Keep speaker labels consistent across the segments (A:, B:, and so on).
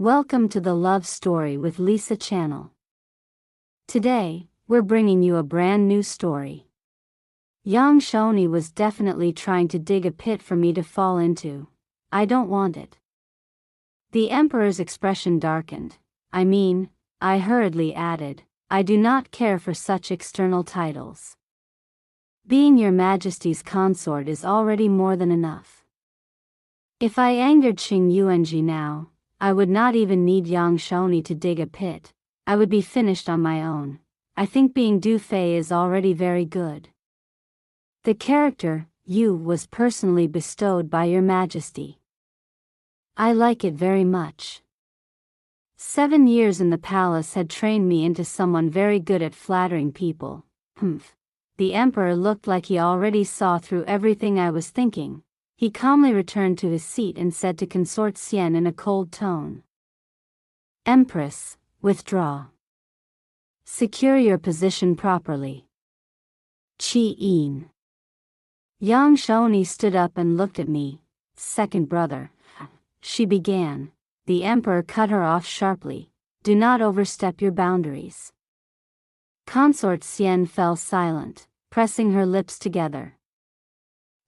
A: Welcome to the Love Story with Lisa channel. Today, we're bringing you a brand new story. Yang Shoni was definitely trying to dig a pit for me to fall into. I don't want it. The emperor's expression darkened. I hurriedly added, I do not care for such external titles. Being your majesty's consort is already more than enough. If I angered Qing Yuanji now, I would not even need Yang Shoni to dig a pit. I would be finished on my own. I think being Du Fei is already very good. The character, Yu, was personally bestowed by your majesty. I like it very much. 7 years in the palace had trained me into someone very good at flattering people. The emperor looked like he already saw through everything I was thinking. He calmly returned to his seat and said to Consort Xian in a cold tone, Empress, withdraw. Secure your position properly. Qi Yin. Yang Shoni stood up and looked at me. Second brother, she began. The emperor cut her off sharply. Do not overstep your boundaries. Consort Xian fell silent, pressing her lips together.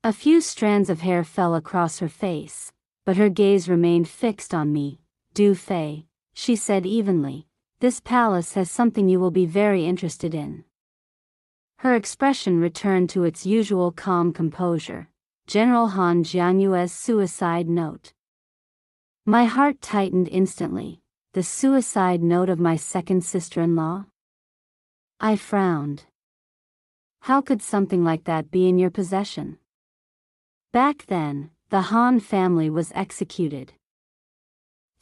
A: A few strands of hair fell across her face, but her gaze remained fixed on me. Du Fei, she said evenly, this palace has something you will be very interested in. Her expression returned to its usual calm composure. General Han Jianyue's suicide note. My heart tightened instantly. The suicide note of my second sister-in-law? I frowned. How could something like that be in your possession? Back then, the Han family was executed.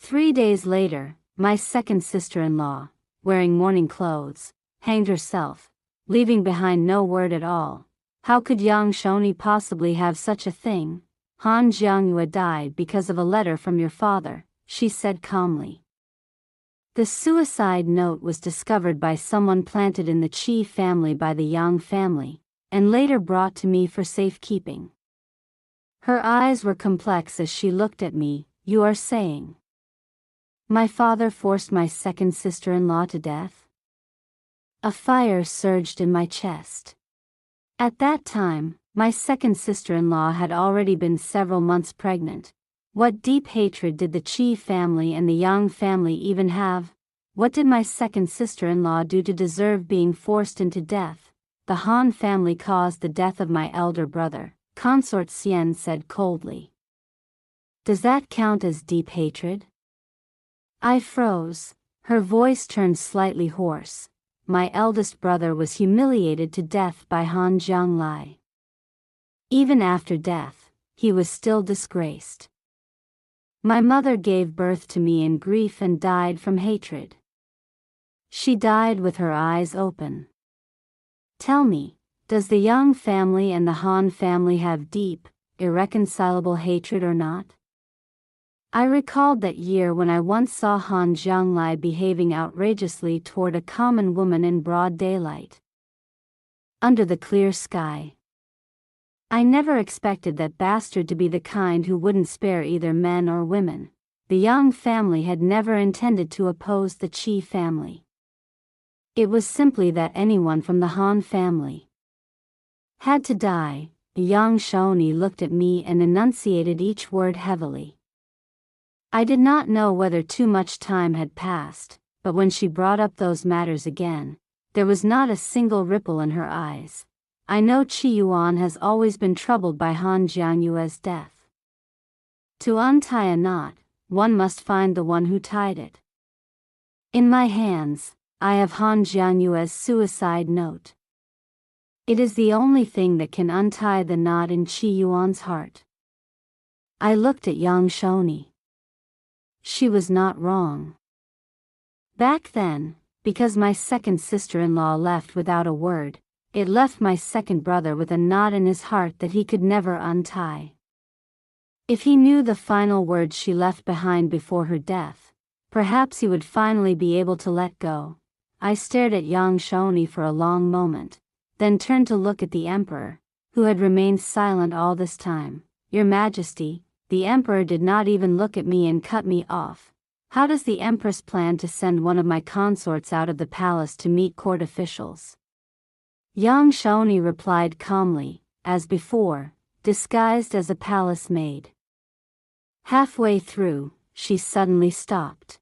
A: 3 days later, my second sister-in-law, wearing mourning clothes, hanged herself, leaving behind no word at all. How could Yang Shoni possibly have such a thing? Han Jianyue died because of a letter from your father, she said calmly. The suicide note was discovered by someone planted in the Qi family by the Yang family, and later brought to me for safekeeping. Her eyes were complex as she looked at me. You are saying my father forced my second sister-in-law to death? A fire surged in my chest. At that time, my second sister-in-law had already been several months pregnant. What deep hatred did the Qi family and the Yang family even have? What did my second sister-in-law do to deserve being forced into death? The Han family caused the death of my elder brother, Consort Xian said coldly. Does that count as deep hatred? I froze. Her voice turned slightly hoarse. My eldest brother was humiliated to death by Han Jianglai. Even after death, he was still disgraced. My mother gave birth to me in grief and died from hatred. She died with her eyes open. Tell me, does the Yang family and the Han family have deep, irreconcilable hatred or not? I recalled that year when I once saw Han Jianglai behaving outrageously toward a common woman in broad daylight. Under the clear sky. I never expected that bastard to be the kind who wouldn't spare either men or women. The Yang family had never intended to oppose the Qi family. It was simply that anyone from the Han family had to die. Yang Shoni looked at me and enunciated each word heavily. I did not know whether too much time had passed, but when she brought up those matters again, there was not a single ripple in her eyes. I know Qi Yuan has always been troubled by Han Jianyue's death. To untie a knot, one must find the one who tied it. In my hands, I have Han Jianyue's suicide note. It is the only thing that can untie the knot in Qi Yuan's heart. I looked at Yang Shoni. She was not wrong. Back then, because my second sister-in-law left without a word, it left my second brother with a knot in his heart that he could never untie. If he knew the final words she left behind before her death, perhaps he would finally be able to let go. I stared at Yang Shoni for a long moment, then turned to look at the emperor, who had remained silent all this time. Your Majesty, the emperor did not even look at me and cut me off. How does the Empress plan to send one of my consorts out of the palace to meet court officials? Yang Shaoni replied calmly, as before, disguised as a palace maid. Halfway through, she suddenly stopped.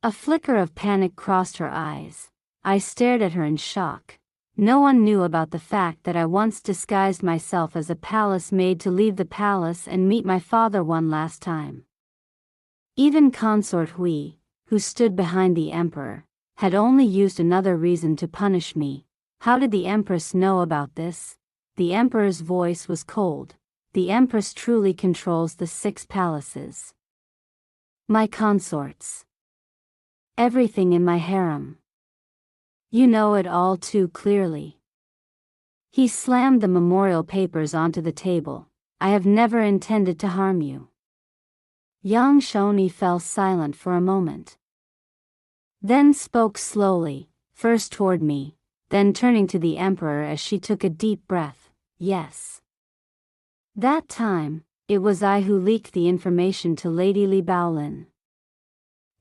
A: A flicker of panic crossed her eyes. I stared at her in shock. No one knew about the fact that I once disguised myself as a palace maid to leave the palace and meet my father one last time. Even Consort Hui, who stood behind the emperor, had only used another reason to punish me. How did the Empress know about this? The emperor's voice was cold. The Empress truly controls the 6 palaces. My consorts. Everything in my harem. You know it all too clearly. He slammed the memorial papers onto the table. I have never intended to harm you. Yang Shaoni fell silent for a moment. Then spoke slowly, first toward me, then turning to the emperor as she took a deep breath. Yes. That time, it was I who leaked the information to Lady Li Baolin.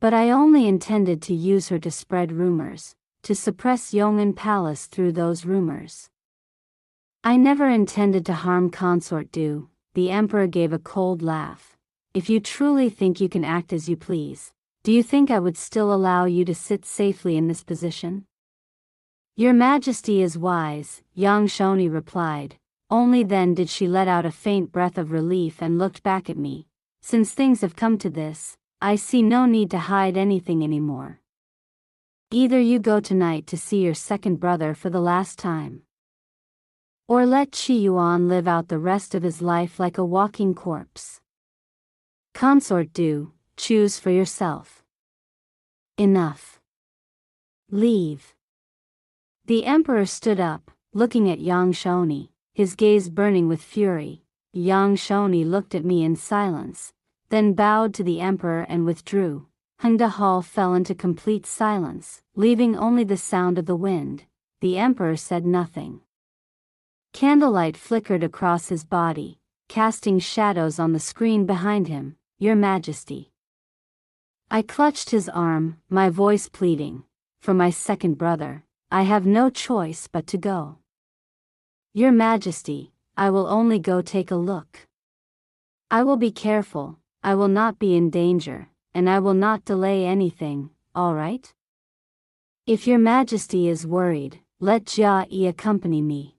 A: But I only intended to use her to spread rumors, to suppress Yong'an Palace through those rumors. I never intended to harm Consort Du. The emperor gave a cold laugh. If you truly think you can act as you please, do you think I would still allow you to sit safely in this position? Your Majesty is wise, Yang Shaoni replied. Only then did she let out a faint breath of relief and looked back at me. Since things have come to this, I see no need to hide anything anymore. Either you go tonight to see your second brother for the last time, or let Qi Yuan live out the rest of his life like a walking corpse. Consort Du, choose for yourself. Enough. Leave. The emperor stood up, looking at Yang Shaoni, his gaze burning with fury. Yang Shaoni looked at me in silence, then bowed to the emperor and withdrew. Hengda Hall fell into complete silence, leaving only the sound of the wind. The emperor said nothing. Candlelight flickered across his body, casting shadows on the screen behind him. Your Majesty. I clutched his arm, my voice pleading. For my second brother, I have no choice but to go. Your Majesty, I will only go take a look. I will be careful, I will not be in danger, and I will not delay anything, all right? If your Majesty is worried, let Jia Yi accompany me.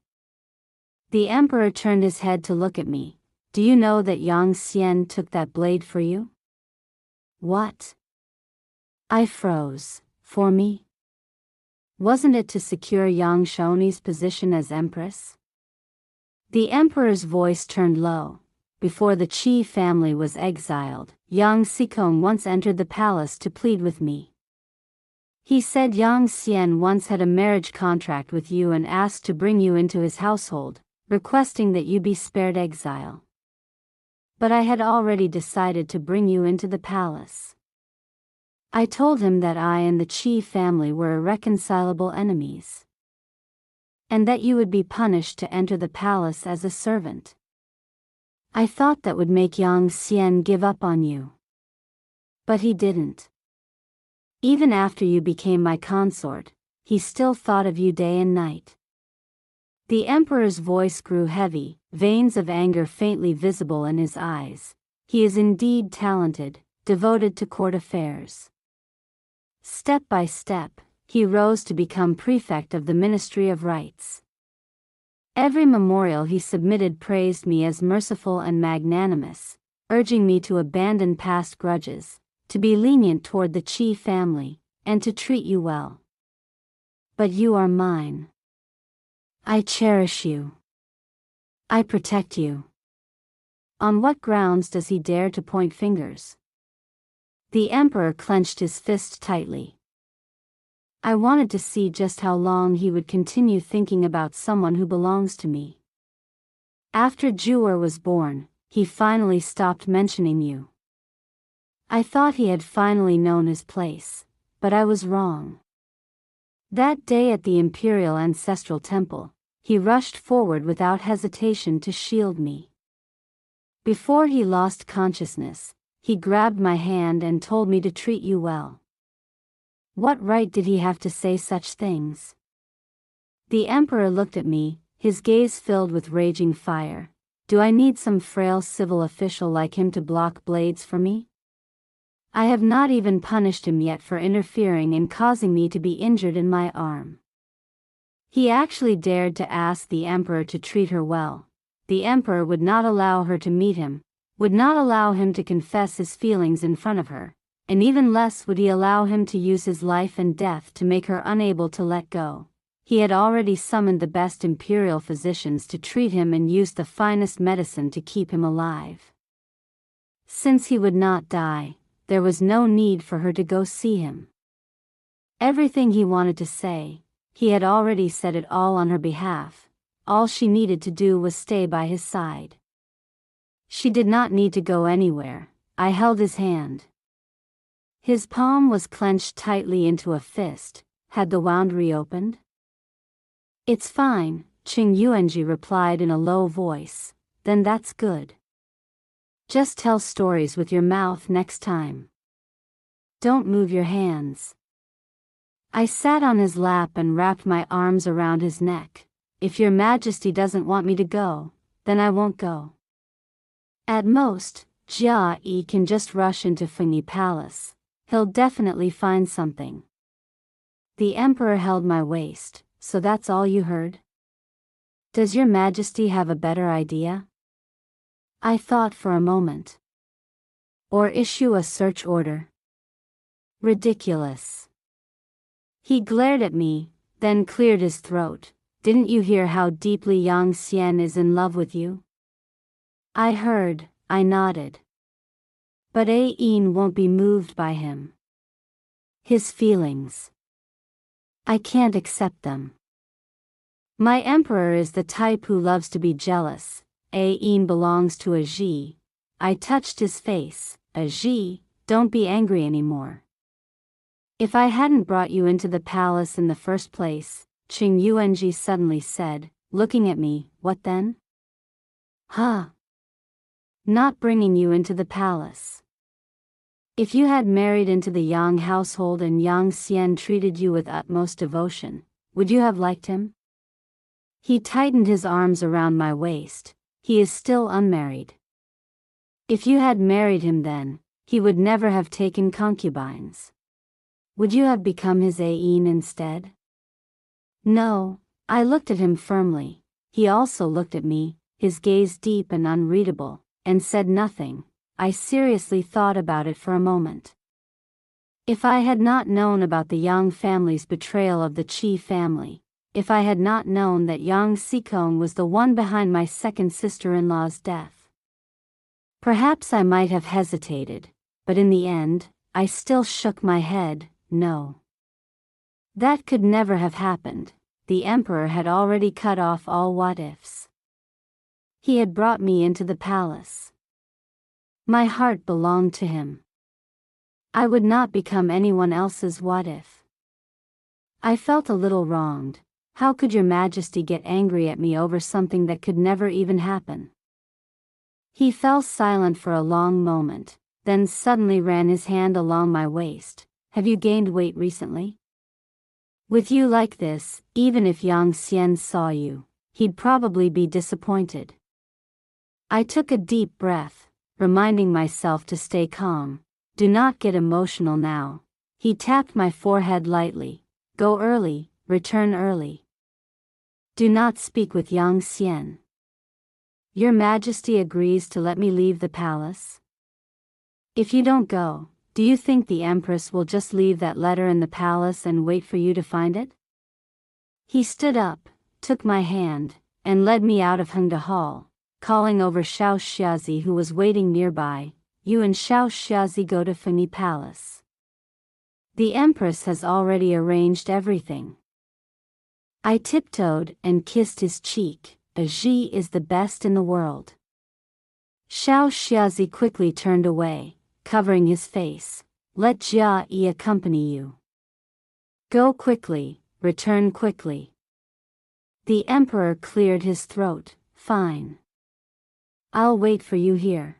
A: The emperor turned his head to look at me. Do you know that Yang Xian took that blade for you? What? I froze. For me? Wasn't it to secure Yang Shaoni's position as empress? The emperor's voice turned low. Before the Qi family was exiled, Yang Xikong once entered the palace to plead with me. He said Yang Xian once had a marriage contract with you and asked to bring you into his household, requesting that you be spared exile. But I had already decided to bring you into the palace. I told him that I and the Qi family were irreconcilable enemies, and that you would be punished to enter the palace as a servant. I thought that would make Yang Xian give up on you. But he didn't. Even after you became my consort, he still thought of you day and night. The emperor's voice grew heavy, veins of anger faintly visible in his eyes. He is indeed talented, devoted to court affairs. Step by step, he rose to become prefect of the Ministry of Rights. Every memorial he submitted praised me as merciful and magnanimous, urging me to abandon past grudges, to be lenient toward the Qi family, and to treat you well. But you are mine. I cherish you. I protect you. On what grounds does he dare to point fingers? The emperor clenched his fist tightly. I wanted to see just how long he would continue thinking about someone who belongs to me. After Ju'er was born, he finally stopped mentioning you. I thought he had finally known his place, but I was wrong. That day at the Imperial Ancestral Temple, he rushed forward without hesitation to shield me. Before he lost consciousness, he grabbed my hand and told me to treat you well. What right did he have to say such things? The emperor looked at me, his gaze filled with raging fire. Do I need some frail civil official like him to block blades for me? I have not even punished him yet for interfering and causing me to be injured in my arm. He actually dared to ask the emperor to treat her well. The emperor would not allow her to meet him, would not allow him to confess his feelings in front of her, and even less would he allow him to use his life and death to make her unable to let go. He had already summoned the best imperial physicians to treat him and used the finest medicine to keep him alive. Since he would not die, there was no need for her to go see him. Everything he wanted to say, he had already said it all on her behalf. All she needed to do was stay by his side. She did not need to go anywhere. I held his hand. His palm was clenched tightly into a fist. Had the wound reopened? It's fine, Qing Yuanji replied in a low voice. Then that's good. Just tell stories with your mouth next time. Don't move your hands. I sat on his lap and wrapped my arms around his neck. If your majesty doesn't want me to go, then I won't go. At most, Jia Yi can just rush into Fengyi Palace. He'll definitely find something. The emperor held my waist. So that's all you heard? Does your majesty have a better idea? I thought for a moment. Or issue a search order? Ridiculous. He glared at me, then cleared his throat. Didn't you hear how deeply Yang Xian is in love with you? I heard, I nodded. But Yin won't be moved by him. His feelings. I can't accept them. My emperor is the type who loves to be jealous. Yin belongs to a Ji. I touched his face. A Ji, don't be angry anymore. If I hadn't brought you into the palace in the first place, Qing Yuanji suddenly said, looking at me, what then? Huh? Not bringing you into the palace. If you had married into the Yang household and Yang Xian treated you with utmost devotion, would you have liked him? He tightened his arms around my waist. He is still unmarried. If you had married him then, he would never have taken concubines. Would you have become his Yin instead? No, I looked at him firmly. He also looked at me, his gaze deep and unreadable, and said nothing. I seriously thought about it for a moment. If I had not known about the Yang family's betrayal of the Qi family, if I had not known that Yang Xikong was the one behind my second sister-in-law's death, perhaps I might have hesitated, but in the end, I still shook my head. No. That could never have happened. The emperor had already cut off all what-ifs. He had brought me into the palace. My heart belonged to him. I would not become anyone else's what-if. I felt a little wronged. How could your majesty get angry at me over something that could never even happen? He fell silent for a long moment, then suddenly ran his hand along my waist. Have you gained weight recently? With you like this, even if Yang Xian saw you, he'd probably be disappointed. I took a deep breath, reminding myself to stay calm. Do not get emotional now. He tapped my forehead lightly. Go early, return early. Do not speak with Yang Xian. Your Majesty agrees to let me leave the palace? If you don't go, do you think the Empress will just leave that letter in the palace and wait for you to find it? He stood up, took my hand, and led me out of Hengda Hall, calling over Xiao Xiazi who was waiting nearby. You and Xiao Xiazi go to Fengyi Palace. The Empress has already arranged everything. I tiptoed and kissed his cheek. Ji is the best in the world. Xiao Xiazi quickly turned away, covering his face. Let Jia Yi accompany you. Go quickly, return quickly. The Emperor cleared his throat. Fine. I'll wait for you here.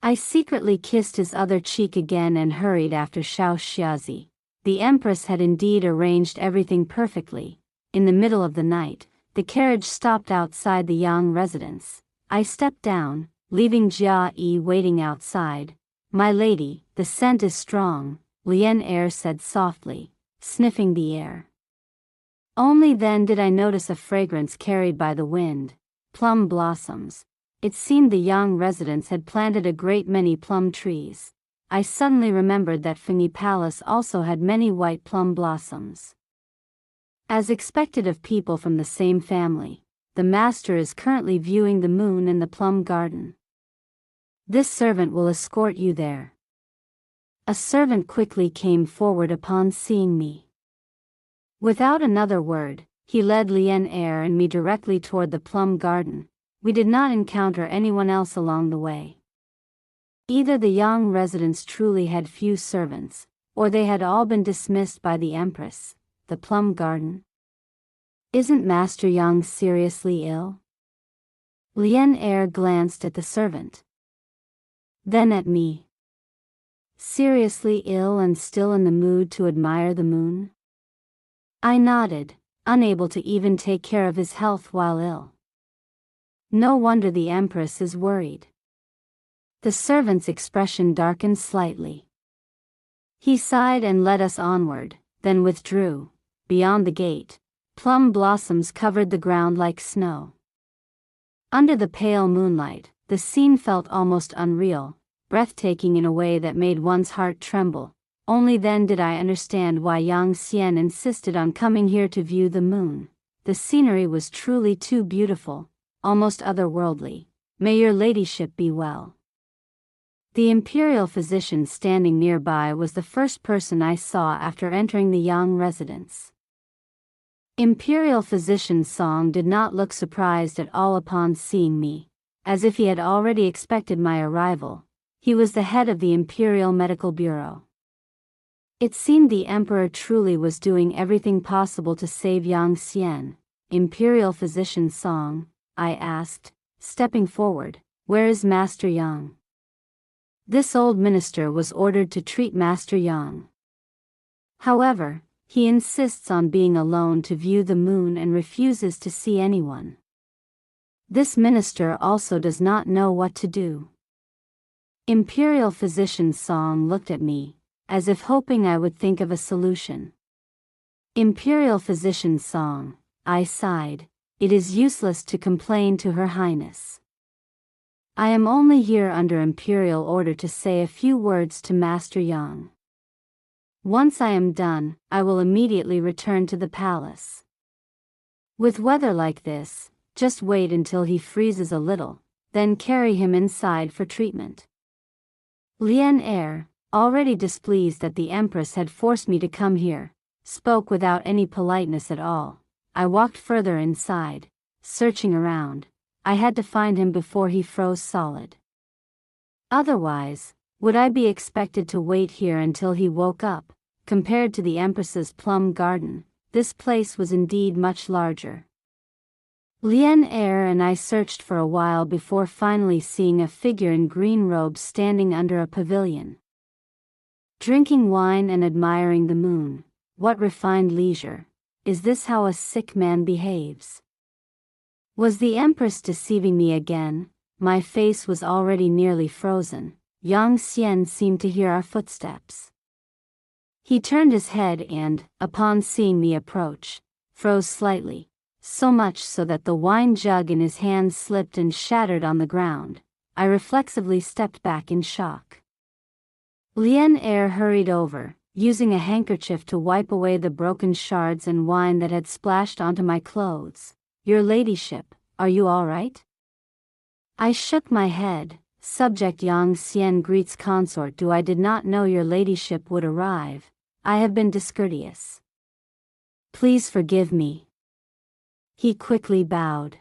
A: I secretly kissed his other cheek again and hurried after Xiao Xiazi. The empress had indeed arranged everything perfectly. In the middle of the night, the carriage stopped outside the Yang residence. I stepped down, leaving Jia Yi waiting outside. "My lady, the scent is strong," Lian Er said softly, sniffing the air. Only then did I notice a fragrance carried by the wind. Plum blossoms. It seemed the Yang residents had planted a great many plum trees. I suddenly remembered that Fengyi Palace also had many white plum blossoms. As expected of people from the same family, the master is currently viewing the moon in the plum garden. "This servant will escort you there." A servant quickly came forward upon seeing me. Without another word, he led Lian Er and me directly toward the plum garden. We did not encounter anyone else along the way. Either the Yang residents truly had few servants, or they had all been dismissed by the empress. The plum garden. "Isn't Master Yang seriously ill?" Lian Er glanced at the servant. Then at me. "Seriously ill and still in the mood to admire the moon?" I nodded, unable to even take care of his health while ill. No wonder the empress is worried. The servant's expression darkened slightly. He sighed and led us onward, then withdrew. Beyond the gate, plum blossoms covered the ground like snow. Under the pale moonlight, the scene felt almost unreal, breathtaking in a way that made one's heart tremble. Only then did I understand why Yang Xian insisted on coming here to view the moon. The scenery was truly too beautiful, almost otherworldly. "May your ladyship be well." The imperial physician standing nearby was the first person I saw after entering the Yang residence. Imperial physician Song did not look surprised at all upon seeing me, as if he had already expected my arrival. He was the head of the Imperial Medical Bureau. It seemed the emperor truly was doing everything possible to save Yang Xian. "Imperial physician Song," I asked, stepping forward, "where is Master Yang?" This old minister was ordered to treat Master Yang. However, he insists on being alone to view the moon and refuses to see anyone. This minister also does not know what to do. Imperial physician Song looked at me, as if hoping I would think of a solution. "Imperial physician Song," I sighed, "it is useless to complain to Her Highness. I am only here under imperial order to say a few words to Master Yang. Once I am done, I will immediately return to the palace. With weather like this, just wait until he freezes a little, then carry him inside for treatment." Lian Er, already displeased that the empress had forced me to come here, spoke without any politeness at all. I walked further inside, searching around. I had to find him before he froze solid. Otherwise, would I be expected to wait here until he woke up? Compared to the empress's plum garden, this place was indeed much larger. Lian Er and I searched for a while before finally seeing a figure in green robes standing under a pavilion. Drinking wine and admiring the moon. What refined leisure. Is this how a sick man behaves? Was the empress deceiving me again? My face was already nearly frozen. Yang Xian seemed to hear our footsteps. He turned his head and, upon seeing me approach, froze slightly, so much so that the wine jug in his hand slipped and shattered on the ground. I reflexively stepped back in shock. Lian Er hurried over, using a handkerchief to wipe away the broken shards and wine that had splashed onto my clothes. "Your ladyship, are you all right?" I shook my head. Subject Yang Xian greets consort. "Do I did not know your ladyship would arrive. I have been discourteous. Please forgive me." He quickly bowed.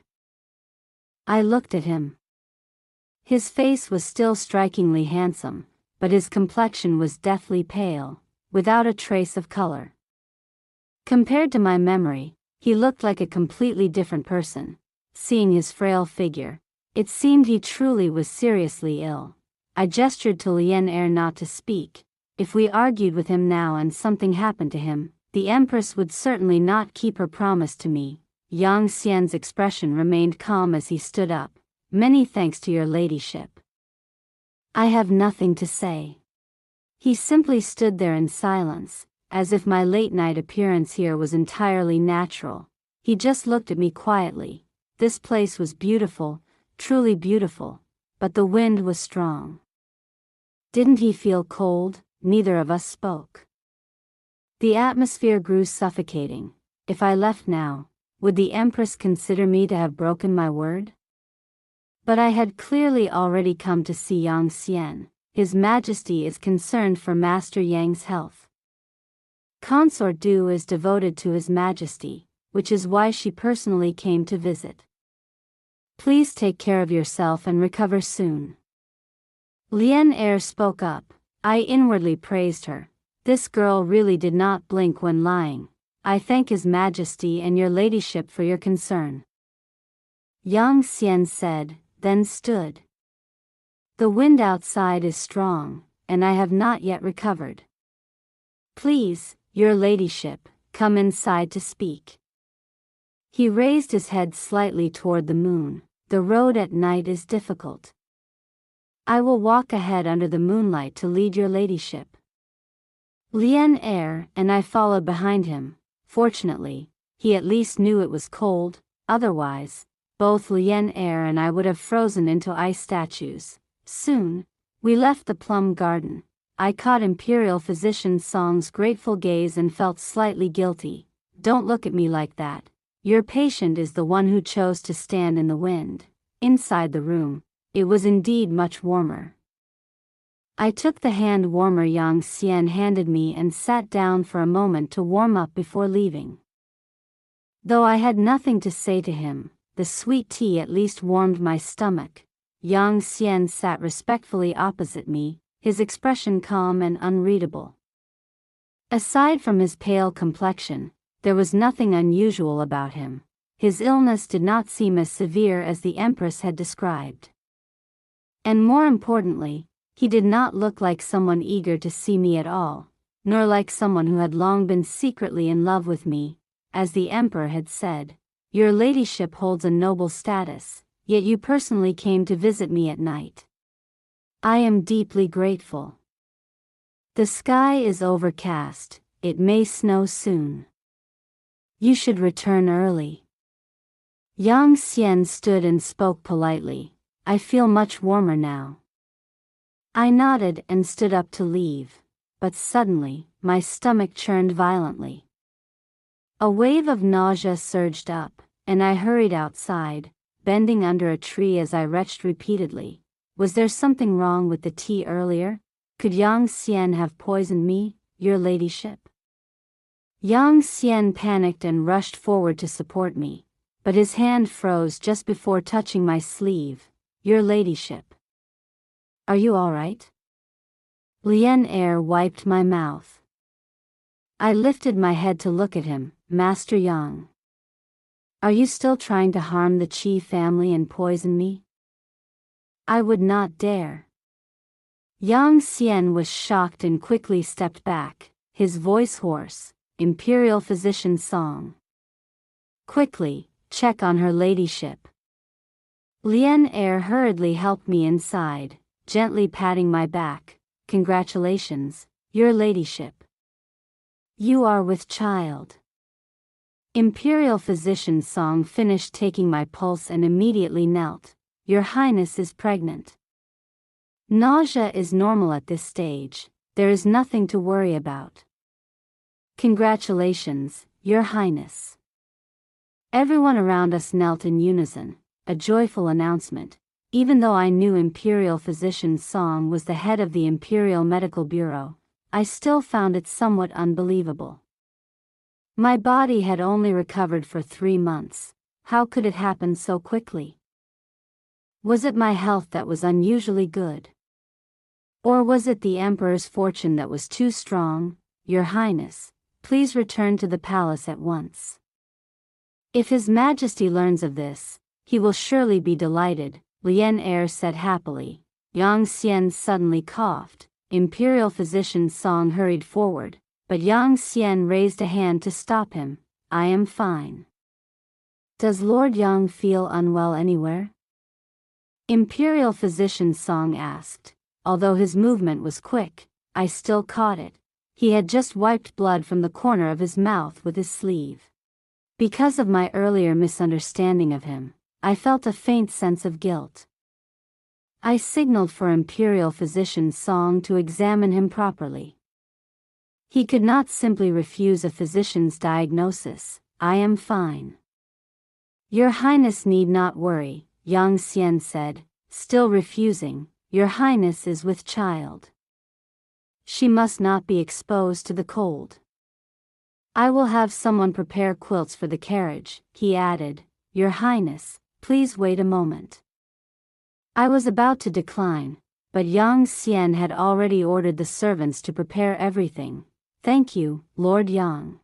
A: I looked at him. His face was still strikingly handsome, but his complexion was deathly pale, without a trace of color. Compared to my memory, he looked like a completely different person. Seeing his frail figure, it seemed he truly was seriously ill. I gestured to Lien Er not to speak. If we argued with him now and something happened to him, the Empress would certainly not keep her promise to me. Yang Xian's expression remained calm as he stood up. Many thanks to your ladyship. I have nothing to say. He simply stood there in silence, as if my late-night appearance here was entirely natural. He just looked at me quietly. This place was beautiful, truly beautiful, but the wind was strong. Didn't he feel cold? Neither of us spoke. The atmosphere grew suffocating. If I left now, would the Empress consider me to have broken my word? But I had clearly already come to see Yang Xian. His Majesty is concerned for Master Yang's health. Consort Du is devoted to His Majesty, which is why she personally came to visit. Please take care of yourself and recover soon. Lien Er spoke up. I inwardly praised her. This girl really did not blink when lying. I thank His Majesty and your ladyship for your concern. Yang Xian said, then stood. The wind outside is strong, and I have not yet recovered. Please, your ladyship, come inside to speak. He raised his head slightly toward the moon. The road at night is difficult. I will walk ahead under the moonlight to lead your ladyship. Lien Er and I followed behind him. Fortunately, he at least knew it was cold, otherwise, both Lien Er and I would have frozen into ice statues. Soon, we left the plum garden. I caught Imperial Physician Song's grateful gaze and felt slightly guilty. Don't look at me like that. Your patient is the one who chose to stand in the wind. Inside the room, it was indeed much warmer. I took the hand warmer Yang Xian handed me and sat down for a moment to warm up before leaving. Though I had nothing to say to him, the sweet tea at least warmed my stomach. Yang Xian sat respectfully opposite me, his expression calm and unreadable. Aside from his pale complexion, there was nothing unusual about him. His illness did not seem as severe as the Empress had described. And more importantly, he did not look like someone eager to see me at all, nor like someone who had long been secretly in love with me. As the Emperor had said, your ladyship holds a noble status, yet you personally came to visit me at night. I am deeply grateful. The sky is overcast, it may snow soon. You should return early. Yang Xian stood and spoke politely. I feel much warmer now. I nodded and stood up to leave, but suddenly, my stomach churned violently. A wave of nausea surged up, and I hurried outside, bending under a tree as I retched repeatedly. Was there something wrong with the tea earlier? Could Yang Xian have poisoned me, your ladyship? Yang Xian panicked and rushed forward to support me, but his hand froze just before touching my sleeve. Your ladyship. Are you all right? Lien Er wiped my mouth. I lifted my head to look at him. Master Yang. Are you still trying to harm the Qi family and poison me? I would not dare. Yang Xian was shocked and quickly stepped back, his voice hoarse. Imperial Physician Song. Quickly, check on her ladyship. Lien Er hurriedly helped me inside, gently patting my back. Congratulations, your ladyship. You are with child. Imperial Physician Song finished taking my pulse and immediately knelt. Your Highness is pregnant. Nausea is normal at this stage, there is nothing to worry about. Congratulations, Your Highness. Everyone around us knelt in unison, a joyful announcement. Even though I knew Imperial Physician Song was the head of the Imperial Medical Bureau, I still found it somewhat unbelievable. My body had only recovered for 3 months. How could it happen so quickly? Was it my health that was unusually good? Or was it the Emperor's fortune that was too strong? Your Highness, please return to the palace at once. If His Majesty learns of this, he will surely be delighted, Lien Er said happily. Yang Xian suddenly coughed. Imperial Physician Song hurried forward, but Yang Xian raised a hand to stop him. I am fine. Does Lord Yang feel unwell anywhere? Imperial Physician Song asked. Although his movement was quick, I still caught it. He had just wiped blood from the corner of his mouth with his sleeve. Because of my earlier misunderstanding of him, I felt a faint sense of guilt. I signaled for Imperial Physician Song to examine him properly. He could not simply refuse a physician's diagnosis. I am fine. Your Highness need not worry, Yang Xian said, still refusing. Your Highness is with child. She must not be exposed to the cold. I will have someone prepare quilts for the carriage, he added. Your Highness, please wait a moment. I was about to decline, but Yang Xian had already ordered the servants to prepare everything. Thank you, Lord Yang.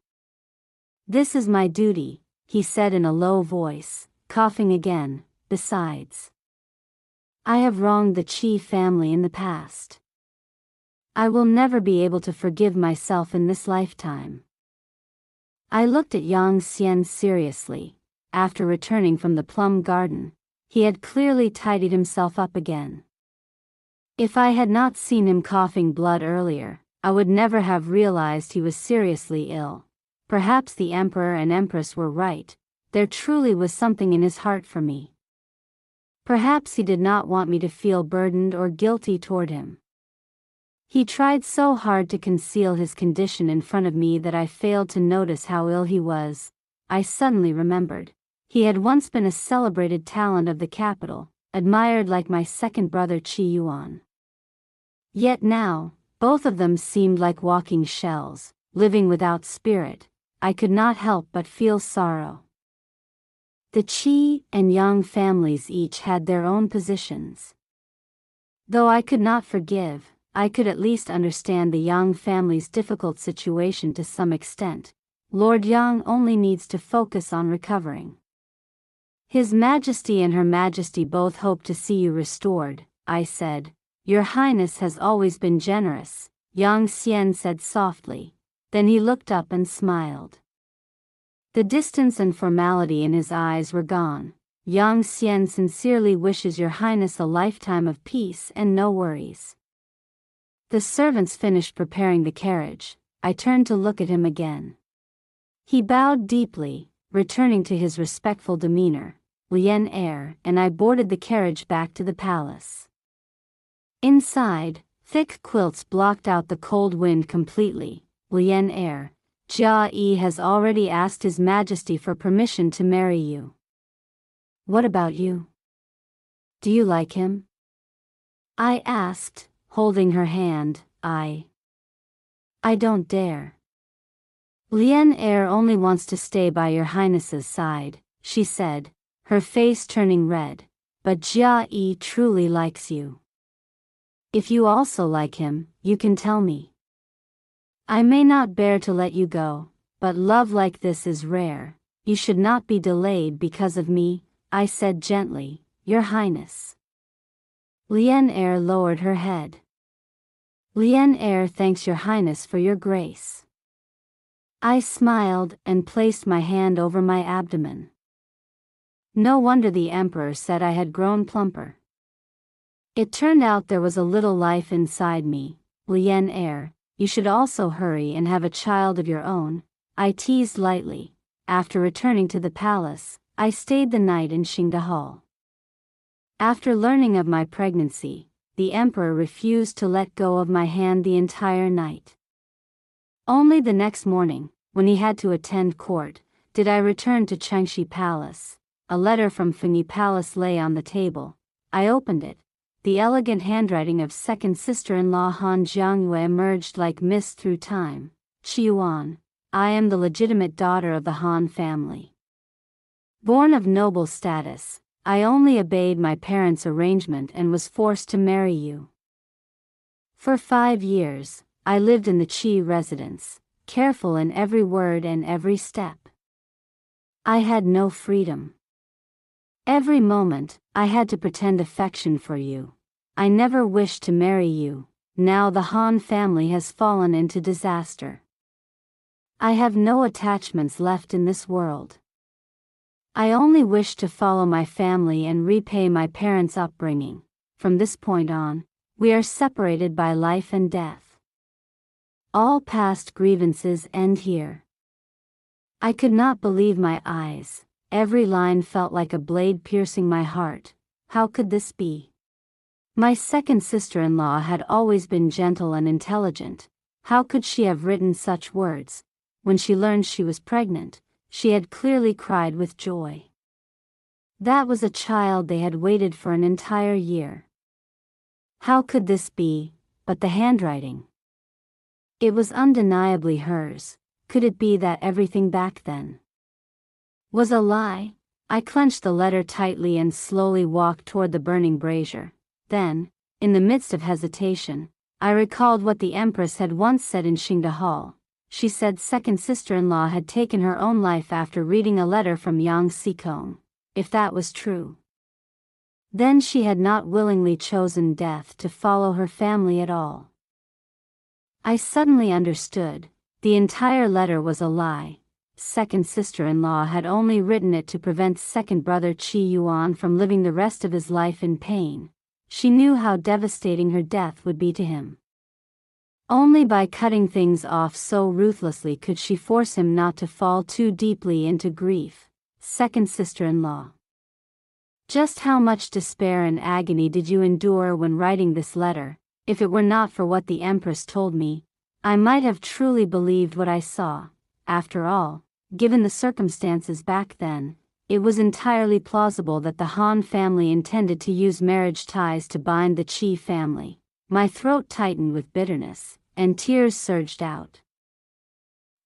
A: This is my duty, he said in a low voice, coughing again. Besides, I have wronged the Qi family in the past. I will never be able to forgive myself in this lifetime. I looked at Yang Xian seriously. After returning from the plum garden, he had clearly tidied himself up again. If I had not seen him coughing blood earlier, I would never have realized he was seriously ill. Perhaps the Emperor and Empress were right. There truly was something in his heart for me. Perhaps he did not want me to feel burdened or guilty toward him. He tried so hard to conceal his condition in front of me that I failed to notice how ill he was. I suddenly remembered. He had once been a celebrated talent of the capital, admired like my second brother Qi Yuan. Yet now, both of them seemed like walking shells, living without spirit. I could not help but feel sorrow. The Qi and Yang families each had their own positions. Though I could not forgive, I could at least understand the Yang family's difficult situation to some extent. Lord Yang only needs to focus on recovering. His Majesty and Her Majesty both hope to see you restored, I said. Your Highness has always been generous, Yang Xian said softly. Then he looked up and smiled. The distance and formality in his eyes were gone. Yang Xian sincerely wishes Your Highness a lifetime of peace and no worries. The servants finished preparing the carriage. I turned to look at him again. He bowed deeply, returning to his respectful demeanor. Lian Er and I boarded the carriage back to the palace. Inside, thick quilts blocked out the cold wind completely. Lian Er, Jia Yi has already asked His Majesty for permission to marry you. What about you? Do you like him? I asked, holding her hand. I don't dare. Lian Er only wants to stay by Your Highness's side, she said, her face turning red. But Jia Yi truly likes you. If you also like him, you can tell me. I may not bear to let you go, but love like this is rare. You should not be delayed because of me, I said gently, Your Highness. Lian Er lowered her head. Lian Er thanks Your Highness for your grace. I smiled and placed my hand over my abdomen. No wonder the Emperor said I had grown plumper. It turned out there was a little life inside me. Lian Er, you should also hurry and have a child of your own, I teased lightly. After returning to the palace, I stayed the night in Xingde Hall. After learning of my pregnancy, the Emperor refused to let go of my hand the entire night. Only the next morning, when he had to attend court, did I return to Chengxi Palace. A letter from Fengyi Palace lay on the table. I opened it. The elegant handwriting of second sister-in-law Han Jiangyue emerged like mist through time. Qi Yuan, I am the legitimate daughter of the Han family. Born of noble status, I only obeyed my parents' arrangement and was forced to marry you. For 5 years, I lived in the Qi residence, careful in every word and every step. I had no freedom. Every moment, I had to pretend affection for you. I never wished to marry you. Now the Han family has fallen into disaster. I have no attachments left in this world. I only wish to follow my family and repay my parents' upbringing. From this point on, we are separated by life and death. All past grievances end here. I could not believe my eyes. Every line felt like a blade piercing my heart. How could this be? My second sister-in-law had always been gentle and intelligent. How could she have written such words? When she learned she was pregnant, she had clearly cried with joy. That was a child they had waited for an entire year. How could this be, but the handwriting? It was undeniably hers. Could it be that everything back then was a lie? I clenched the letter tightly and slowly walked toward the burning brazier. Then, in the midst of hesitation, I recalled what the Empress had once said in Xingda Hall. She said second sister-in-law had taken her own life after reading a letter from Yang Xikong. If that was true, then she had not willingly chosen death to follow her family at all. I suddenly understood. The entire letter was a lie. Second sister-in-law had only written it to prevent second brother Qi Yuan from living the rest of his life in pain. She knew how devastating her death would be to him. Only by cutting things off so ruthlessly could she force him not to fall too deeply into grief. Second sister-in-law. Just how much despair and agony did you endure when writing this letter? If it were not for what the Empress told me, I might have truly believed what I saw. After all, given the circumstances back then, it was entirely plausible that the Han family intended to use marriage ties to bind the Qi family. My throat tightened with bitterness, and tears surged out.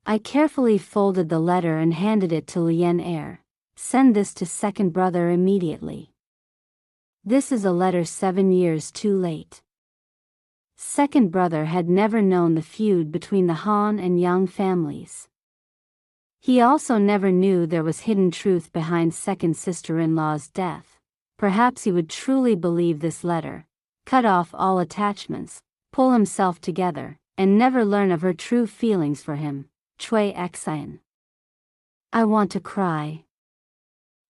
A: I carefully folded the letter and handed it to Lian Er. Send this to second brother immediately. This is a letter 7 years too late. Second brother had never known the feud between the Han and Yang families. He also never knew there was hidden truth behind second sister-in-law's death. Perhaps he would truly believe this letter, cut off all attachments, pull himself together, and never learn of her true feelings for him. Cui Xian. I want to cry.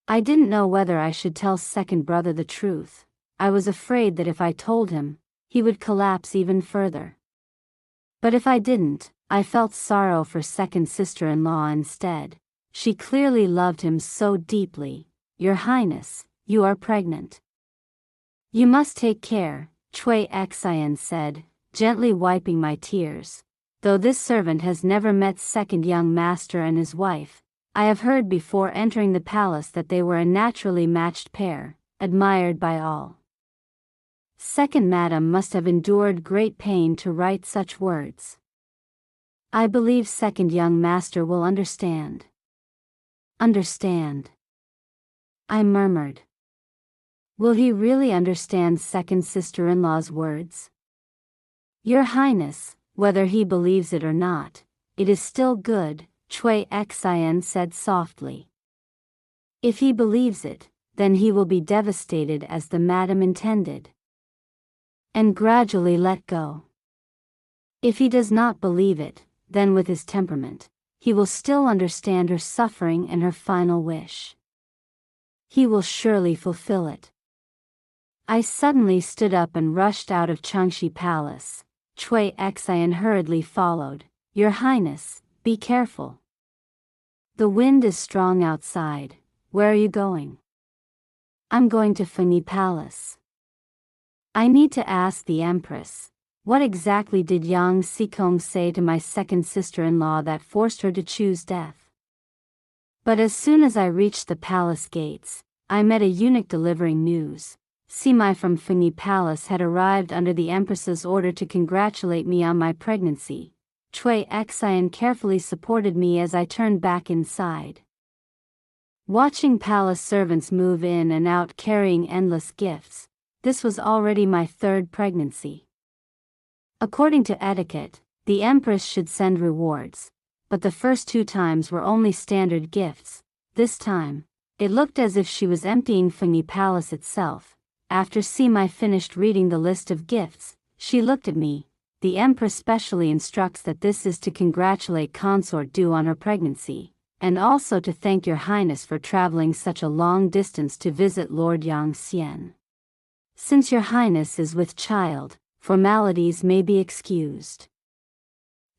A: I didn't know whether I should tell second brother the truth. I was afraid that if I told him, he would collapse even further. But if I didn't, I felt sorrow for second sister-in-law instead. She clearly loved him so deeply. Your Highness, you are pregnant. You must take care, Cui Xian said, gently wiping my tears. Though this servant has never met second young master and his wife, I have heard before entering the palace that they were a naturally matched pair, admired by all. Second madam must have endured great pain to write such words. I believe second young master will understand. Understand? I murmured. Will he really understand second sister-in-law's words? Your Highness, whether he believes it or not, it is still good, Cui Xian said softly. If he believes it, then he will be devastated as the madam intended, and gradually let go. If he does not believe it, then with his temperament, he will still understand her suffering and her final wish. He will surely fulfill it. I suddenly stood up and rushed out of Changshi Palace. Cui Xian hurriedly followed. Your Highness, be careful. The wind is strong outside. Where are you going? I'm going to Fengyi Palace. I need to ask the Empress, what exactly did Yang Xikong say to my second sister-in-law that forced her to choose death? But as soon as I reached the palace gates, I met a eunuch delivering news. Sima from Fengyi Palace had arrived under the Empress's order to congratulate me on my pregnancy. Cui Xian carefully supported me as I turned back inside. Watching palace servants move in and out carrying endless gifts, this was already my third pregnancy. According to etiquette, the Empress should send rewards, but the first 2 times were only standard gifts. This time, it looked as if she was emptying Fengyi Palace itself. After Sima finished reading the list of gifts, she looked at me. The Empress specially instructs that this is to congratulate Consort Du on her pregnancy, and also to thank Your Highness for traveling such a long distance to visit Lord Yang Xian. Since Your Highness is with child, formalities may be excused.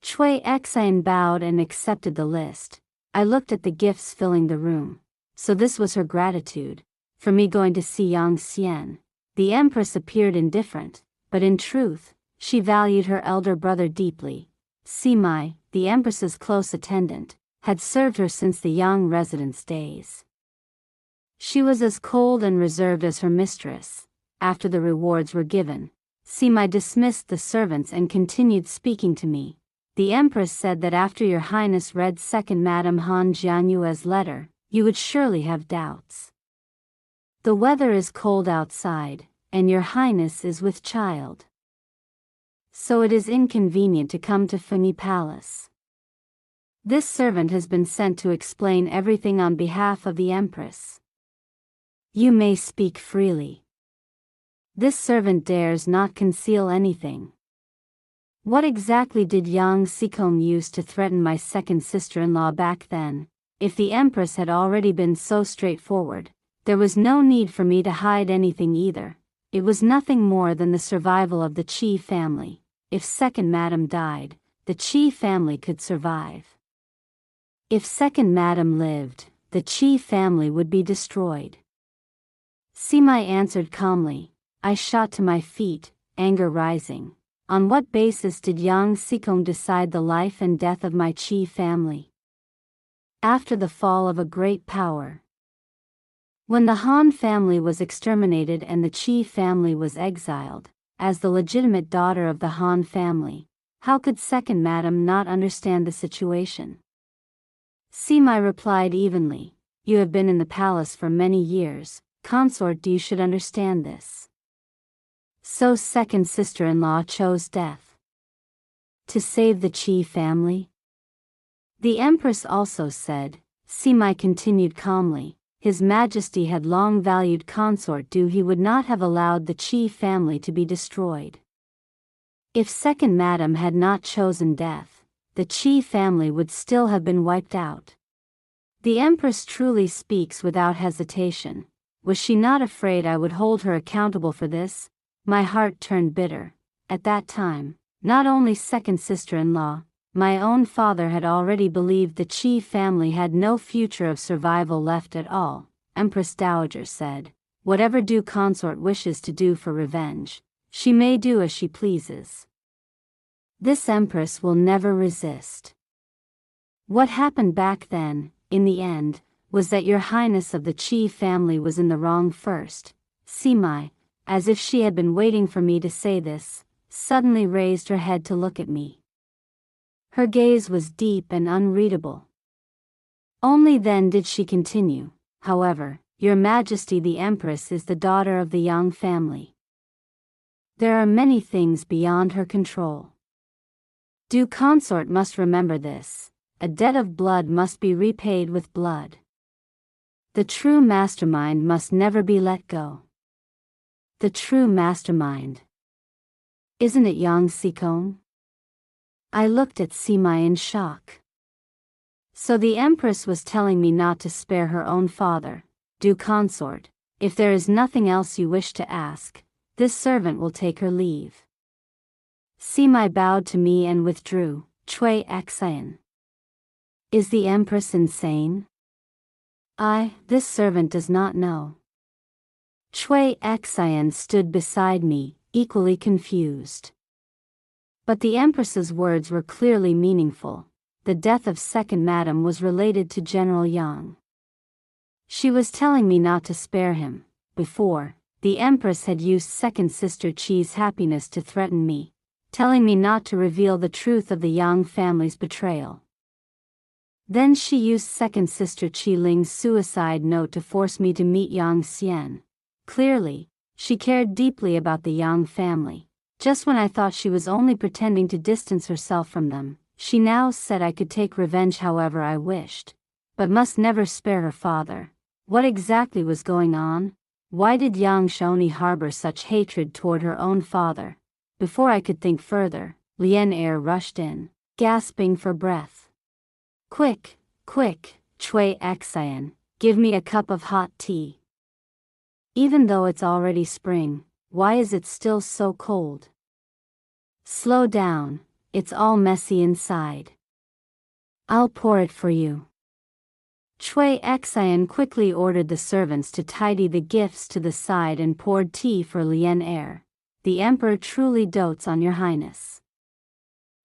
A: Cui Xian bowed and accepted the list. I looked at the gifts filling the room. So this was her gratitude for me going to see Yang Xian. The Empress appeared indifferent, but in truth, she valued her elder brother deeply. Sima, the Empress's close attendant, had served her since the Yang residence days. She was as cold and reserved as her mistress. After the rewards were given, Sima dismissed the servants and continued speaking to me. The Empress said that after Your Highness read Second Madame Han Jianyue's letter, you would surely have doubts. The weather is cold outside, and Your Highness is with child. So it is inconvenient to come to Fengyi Palace. This servant has been sent to explain everything on behalf of the Empress. You may speak freely. This servant dares not conceal anything. What exactly did Yang Xikong use to threaten my second sister-in-law back then? If the Empress had already been so straightforward, there was no need for me to hide anything either. It was nothing more than the survival of the Qi family. If Second Madam died, the Qi family could survive. If Second Madam lived, the Qi family would be destroyed. Sima answered calmly. I shot to my feet, anger rising. On what basis did Yang Xikong decide the life and death of my Qi family? After the fall of a great power. When the Han family was exterminated and the Qi family was exiled, as the legitimate daughter of the Han family, how could Second Madam not understand the situation? Sima replied evenly, you have been in the palace for many years, Consort Du should understand this. So second sister-in-law chose death to save the Qi family? The Empress also said. Sima continued calmly, His Majesty had long valued Consort Du. He would not have allowed the Qi family to be destroyed. If Second Madam had not chosen death, the Qi family would still have been wiped out. The Empress truly speaks without hesitation. Was she not afraid I would hold her accountable for this? My heart turned bitter. At that time, not only second sister-in-law, my own father had already believed the Qi family had no future of survival left at all. Empress Dowager said, whatever Du Consort wishes to do for revenge, she may do as she pleases. This Empress will never resist. What happened back then, in the end, was that Your Highness of the Qi family was in the wrong first. Sima, as if she had been waiting for me to say this, suddenly raised her head to look at me. Her gaze was deep and unreadable. Only then did she continue, however, Your Majesty the Empress is the daughter of the Yang family. There are many things beyond her control. Du Consort must remember this. A debt of blood must be repaid with blood. The true mastermind must never be let go. The true mastermind. Isn't it Yang Xikong? I looked at Sima in shock. So the Empress was telling me not to spare her own father. Du Consort, if there is nothing else you wish to ask, this servant will take her leave. Sima bowed to me and withdrew. Cui Xian. Is the Empress insane? This servant does not know. Cui Xian stood beside me, equally confused. But the Empress's words were clearly meaningful. The death of Second Madam was related to General Yang. She was telling me not to spare him. Before, the Empress had used Second Sister Qi's happiness to threaten me, telling me not to reveal the truth of the Yang family's betrayal. Then she used Second Sister Qi Ling's suicide note to force me to meet Yang Xian. Clearly, she cared deeply about the Yang family. Just when I thought she was only pretending to distance herself from them, she now said I could take revenge however I wished, but must never spare her father. What exactly was going on? Why did Yang Shoni harbor such hatred toward her own father? Before I could think further, Lian Er rushed in, gasping for breath. Quick, quick, Chui Xian, give me a cup of hot tea. Even though it's already spring, why is it still so cold? Slow down, it's all messy inside. I'll pour it for you. Chui Xian quickly ordered the servants to tidy the gifts to the side and poured tea for Lian Er. The emperor truly dotes on your highness.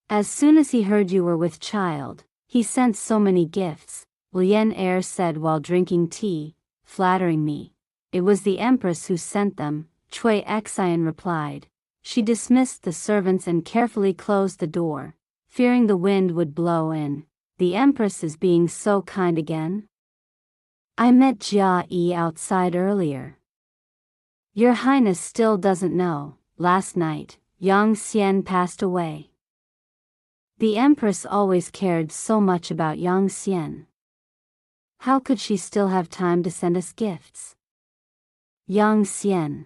A: As soon as he heard you were with child, he sent so many gifts, Lian Er said while drinking tea, flattering me. It was the empress who sent them, Chui Xian replied. She dismissed the servants and carefully closed the door, fearing the wind would blow in. The empress is being so kind again. I met Jia Yi outside earlier. Your highness still doesn't know, last night, Yang Xian passed away. The empress always cared so much about Yang Xian. How could she still have time to send us gifts? Yang Xian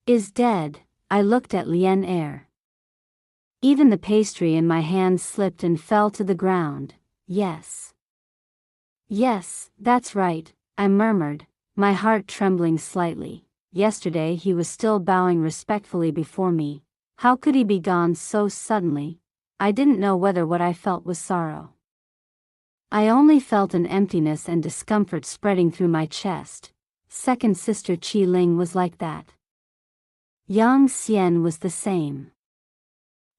A: is dead. I looked at Lian Er. Even the pastry in my hand slipped and fell to the ground. Yes. Yes, that's right, I murmured, my heart trembling slightly. Yesterday he was still bowing respectfully before me. How could he be gone so suddenly? I didn't know whether what I felt was sorrow. I only felt an emptiness and discomfort spreading through my chest. Second sister Qi Ling was like that. Yang Xian was the same.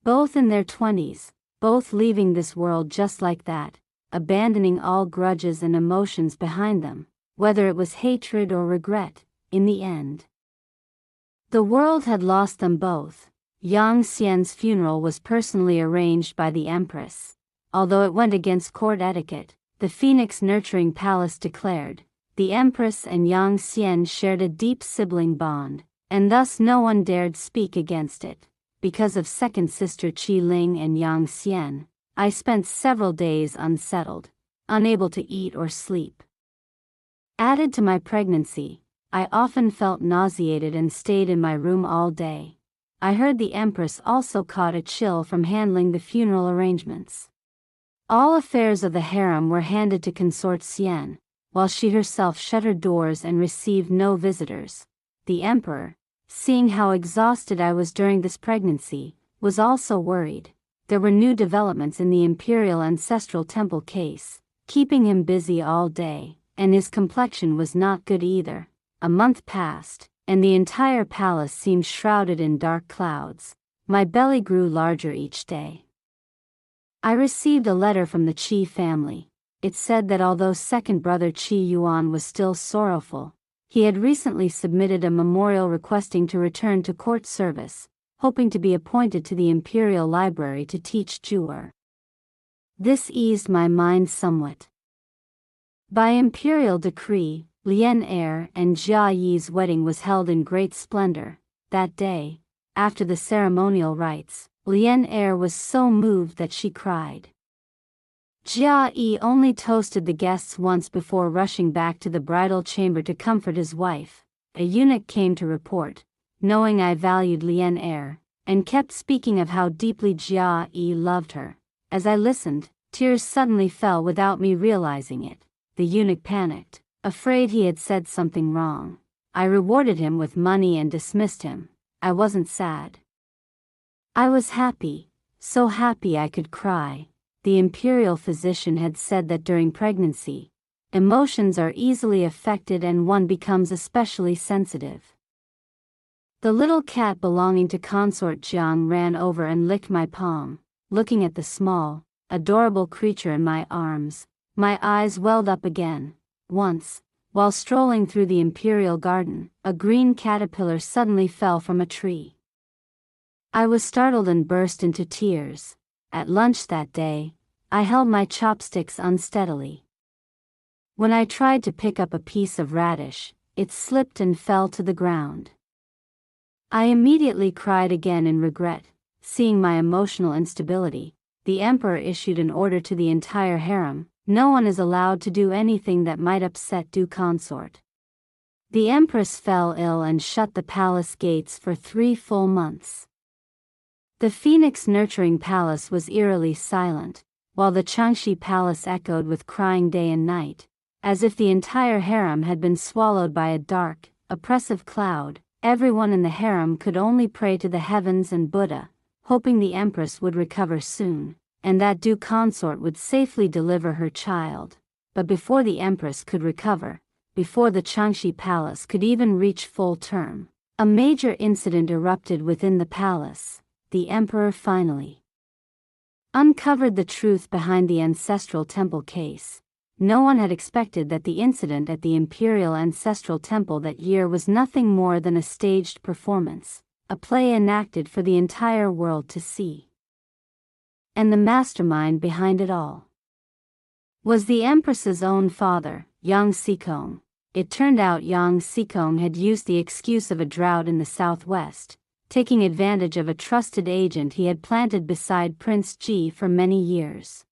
A: Both in their 20s, both leaving this world just like that, abandoning all grudges and emotions behind them, whether it was hatred or regret, in the end. The world had lost them both. Yang Xian's funeral was personally arranged by the empress. Although it went against court etiquette, the Phoenix Nurturing Palace declared, the empress and Yang Xian shared a deep sibling bond, and thus no one dared speak against it. Because of second sister Qi Ling and Yang Xian, I spent several days unsettled, unable to eat or sleep. Added to my pregnancy, I often felt nauseated and stayed in my room all day. I heard the empress also caught a chill from handling the funeral arrangements. All affairs of the harem were handed to consort Xian, while she herself shut her doors and received no visitors. The emperor, seeing how exhausted I was during this pregnancy, was also worried. There were new developments in the imperial ancestral temple case, keeping him busy all day, and his complexion was not good either. A month passed, and the entire palace seemed shrouded in dark clouds. My belly grew larger each day. I received a letter from the Qi family. It said that although second brother Qi Yuan was still sorrowful, he had recently submitted a memorial requesting to return to court service, hoping to be appointed to the Imperial Library to teach Ju'er. This eased my mind somewhat. By imperial decree, Lian Er and Jia Yi's wedding was held in great splendor. That day, after the ceremonial rites, Lian Er was so moved that she cried. Jia Yi only toasted the guests once before rushing back to the bridal chamber to comfort his wife. A eunuch came to report, knowing I valued Lian Er, and kept speaking of how deeply Jia Yi loved her. As I listened, tears suddenly fell without me realizing it. The eunuch panicked, afraid he had said something wrong. I rewarded him with money and dismissed him. I wasn't sad. I was happy, so happy I could cry. The imperial physician had said that during pregnancy, emotions are easily affected and one becomes especially sensitive. The little cat belonging to consort Jiang ran over and licked my palm. Looking at the small, adorable creature in my arms, my eyes welled up again. Once, while strolling through the imperial garden, a green caterpillar suddenly fell from a tree. I was startled and burst into tears. At lunch that day, I held my chopsticks unsteadily. When I tried to pick up a piece of radish, it slipped and fell to the ground. I immediately cried again in regret. Seeing my emotional instability, the emperor issued an order to the entire harem: no one is allowed to do anything that might upset due consort. The empress fell ill and shut the palace gates for 3 full months. The phoenix nurturing palace was eerily silent, while the Changshi palace echoed with crying day and night, as if the entire harem had been swallowed by a dark, oppressive cloud. Everyone in the harem could only pray to the heavens and Buddha, hoping the empress would recover soon, and that due consort would safely deliver her child. But before the empress could recover, before the Changshi palace could even reach full term, a major incident erupted within the palace. The emperor finally uncovered the truth behind the ancestral temple case. No one had expected that the incident at the imperial ancestral temple that year was nothing more than a staged performance, a play enacted for the entire world to see. And the mastermind behind it all was the empress's own father, Yang Xikong. It turned out Yang Xikong had used the excuse of a drought in the southwest, taking advantage of a trusted agent he had planted beside Prince Ji for many years.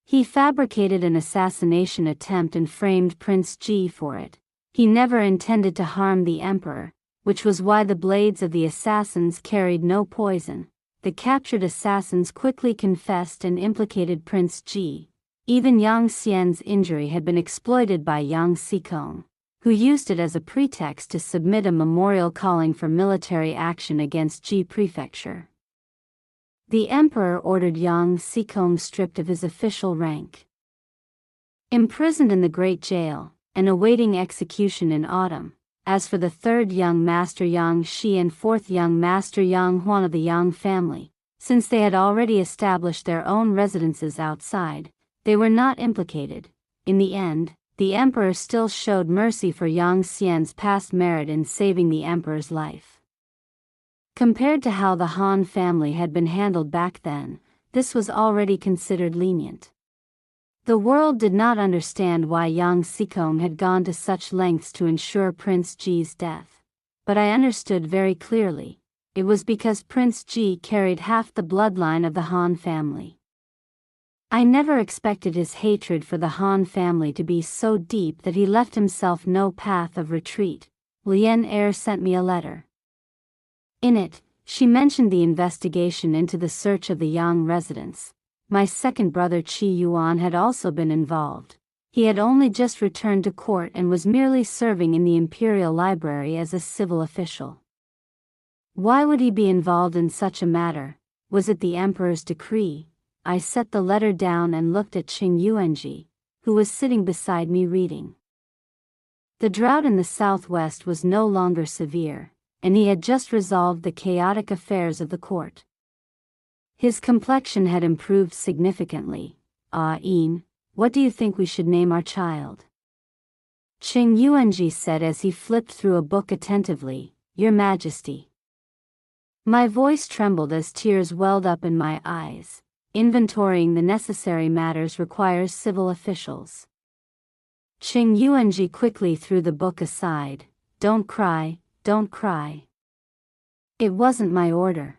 A: He fabricated an assassination attempt and framed Prince Ji for it. He never intended to harm the emperor, which was why the blades of the assassins carried no poison. The captured assassins quickly confessed and implicated Prince Ji. Even Yang Xian's injury had been exploited by Yang Xikong, who used it as a pretext to submit a memorial calling for military action against Ji Prefecture. The emperor ordered Yang Xikong stripped of his official rank, imprisoned in the Great Jail, and awaiting execution in autumn. As for the third young master Yang Shi and fourth young master Yang Huan of the Yang family, since they had already established their own residences outside, they were not implicated. In the end, the emperor still showed mercy for Yang Xian's past merit in saving the emperor's life. Compared to how the Han family had been handled back then, this was already considered lenient. The world did not understand why Yang Xikong had gone to such lengths to ensure Prince Ji's death. But I understood very clearly. It was because Prince Ji carried half the bloodline of the Han family. I never expected his hatred for the Han family to be so deep that he left himself no path of retreat. Lian Er sent me a letter. In it, she mentioned the investigation into the search of the Yang residence. My second brother Qi Yuan had also been involved. He had only just returned to court and was merely serving in the Imperial Library as a civil official. Why would he be involved in such a matter? Was it the emperor's decree? I set the letter down and looked at Qing Yuanji, who was sitting beside me reading. The drought in the southwest was no longer severe, and he had just resolved the chaotic affairs of the court. His complexion had improved significantly. Yin, what do you think we should name our child? Qing Yuanji said as he flipped through a book attentively. Your Majesty. My voice trembled as tears welled up in my eyes. Inventorying the necessary matters requires civil officials. Qing Yuanji quickly threw the book aside. Don't cry. Don't cry. It wasn't my order.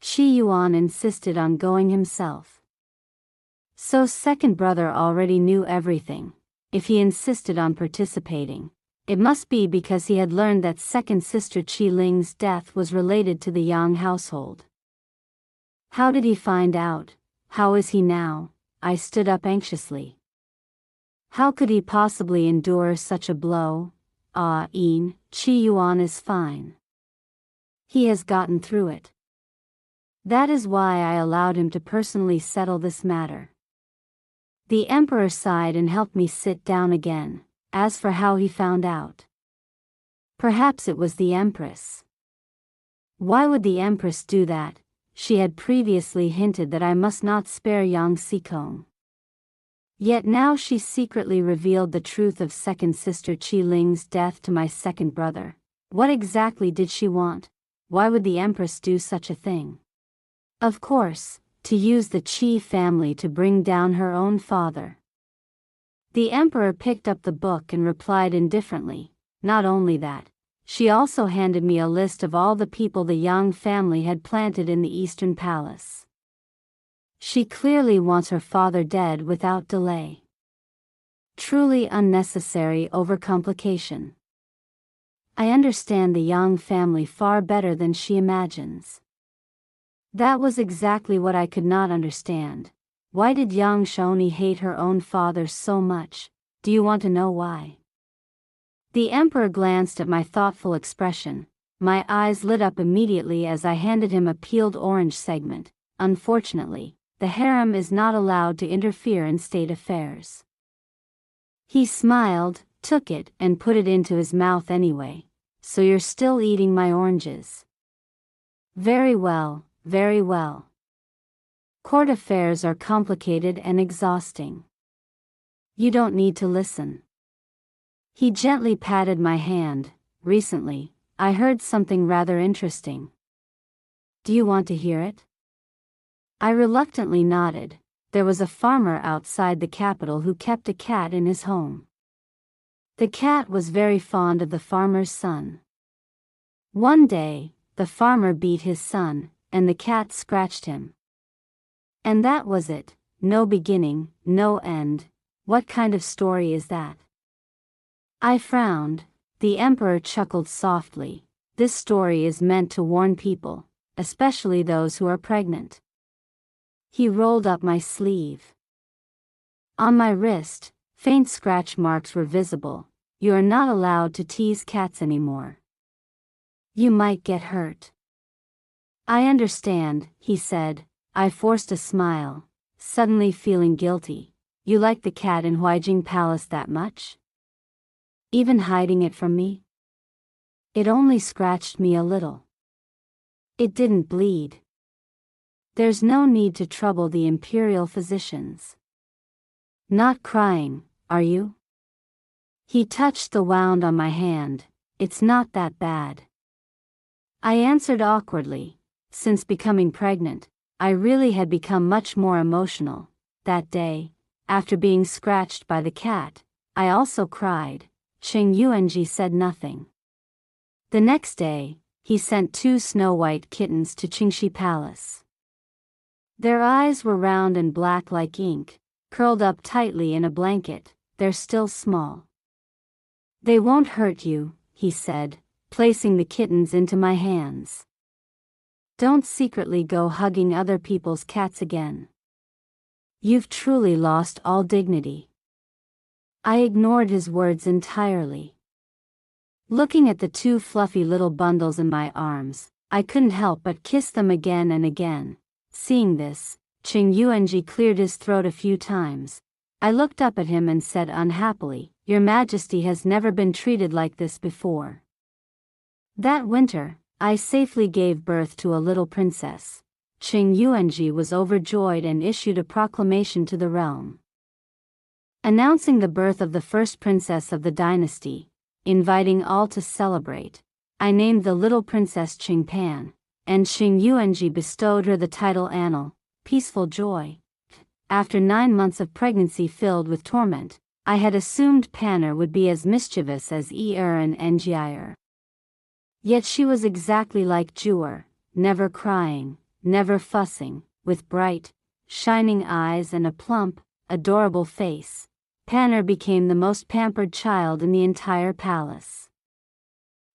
A: Qi Yuan insisted on going himself. So second brother already knew everything. If he insisted on participating, it must be because he had learned that second sister Qi Ling's death was related to the Yang household. How did he find out? How is he now? I stood up anxiously. How could he possibly endure such a blow? Yin, Qi Yuan is fine. He has gotten through it. That is why I allowed him to personally settle this matter. The emperor sighed and helped me sit down again. As for how he found out, perhaps it was the empress. Why would the empress do that? She had previously hinted that I must not spare Yang Xikong. Yet now she secretly revealed the truth of second sister Qi Ling's death to my second brother. What exactly did she want? Why would the empress do such a thing? Of course, to use the Qi family to bring down her own father. The emperor picked up the book and replied indifferently. Not only that, she also handed me a list of all the people the Yang family had planted in the Eastern Palace. She clearly wants her father dead without delay. Truly unnecessary overcomplication. I understand the Yang family far better than she imagines. That was exactly what I could not understand. Why did Yang Shoni hate her own father so much? Do you want to know why? The emperor glanced at my thoughtful expression. My eyes lit up immediately as I handed him a peeled orange segment. Unfortunately, the harem is not allowed to interfere in state affairs. He smiled, took it, and put it into his mouth anyway. So you're still eating my oranges? Very well, very well. Court affairs are complicated and exhausting. You don't need to listen. He gently patted my hand. Recently, I heard something rather interesting. Do you want to hear it? I reluctantly nodded. There was a farmer outside the capital who kept a cat in his home. The cat was very fond of the farmer's son. One day, the farmer beat his son, and the cat scratched him. And that was it. No beginning, no end. What kind of story is that? I frowned. The emperor chuckled softly. This story is meant to warn people, especially those who are pregnant. He rolled up my sleeve. On my wrist, faint scratch marks were visible. You are not allowed to tease cats anymore. You might get hurt. I understand, he said. I forced a smile, suddenly feeling guilty. You like the cat in Huijing Palace that much? Even hiding it from me? It only scratched me a little. It didn't bleed. There's no need to trouble the imperial physicians. Not crying, are you? He touched the wound on my hand. It's not that bad. I answered awkwardly. Since becoming pregnant, I really had become much more emotional. That day, after being scratched by the cat, I also cried. Qing Yuanji said nothing. The next day, he sent 2 snow-white kittens to Qingxi Palace. Their eyes were round and black like ink, curled up tightly in a blanket. They're still small. They won't hurt you, he said, placing the kittens into my hands. Don't secretly go hugging other people's cats again. You've truly lost all dignity. I ignored his words entirely. Looking at the 2 fluffy little bundles in my arms, I couldn't help but kiss them again and again. Seeing this, Qing Yuanji cleared his throat a few times. I looked up at him and said unhappily, Your Majesty has never been treated like this before. That winter, I safely gave birth to a little princess. Qing Yuanji was overjoyed and issued a proclamation to the realm, announcing the birth of the first princess of the dynasty, inviting all to celebrate. I named the little princess Qing Pan, and Qing Yuanji bestowed her the title Annal, peaceful joy. After 9 months of pregnancy filled with torment, I had assumed Panner would be as mischievous as Er and Ngier. Yet she was exactly like Jewar, never crying, never fussing, with bright, shining eyes and a plump, adorable face. Panner became the most pampered child in the entire palace.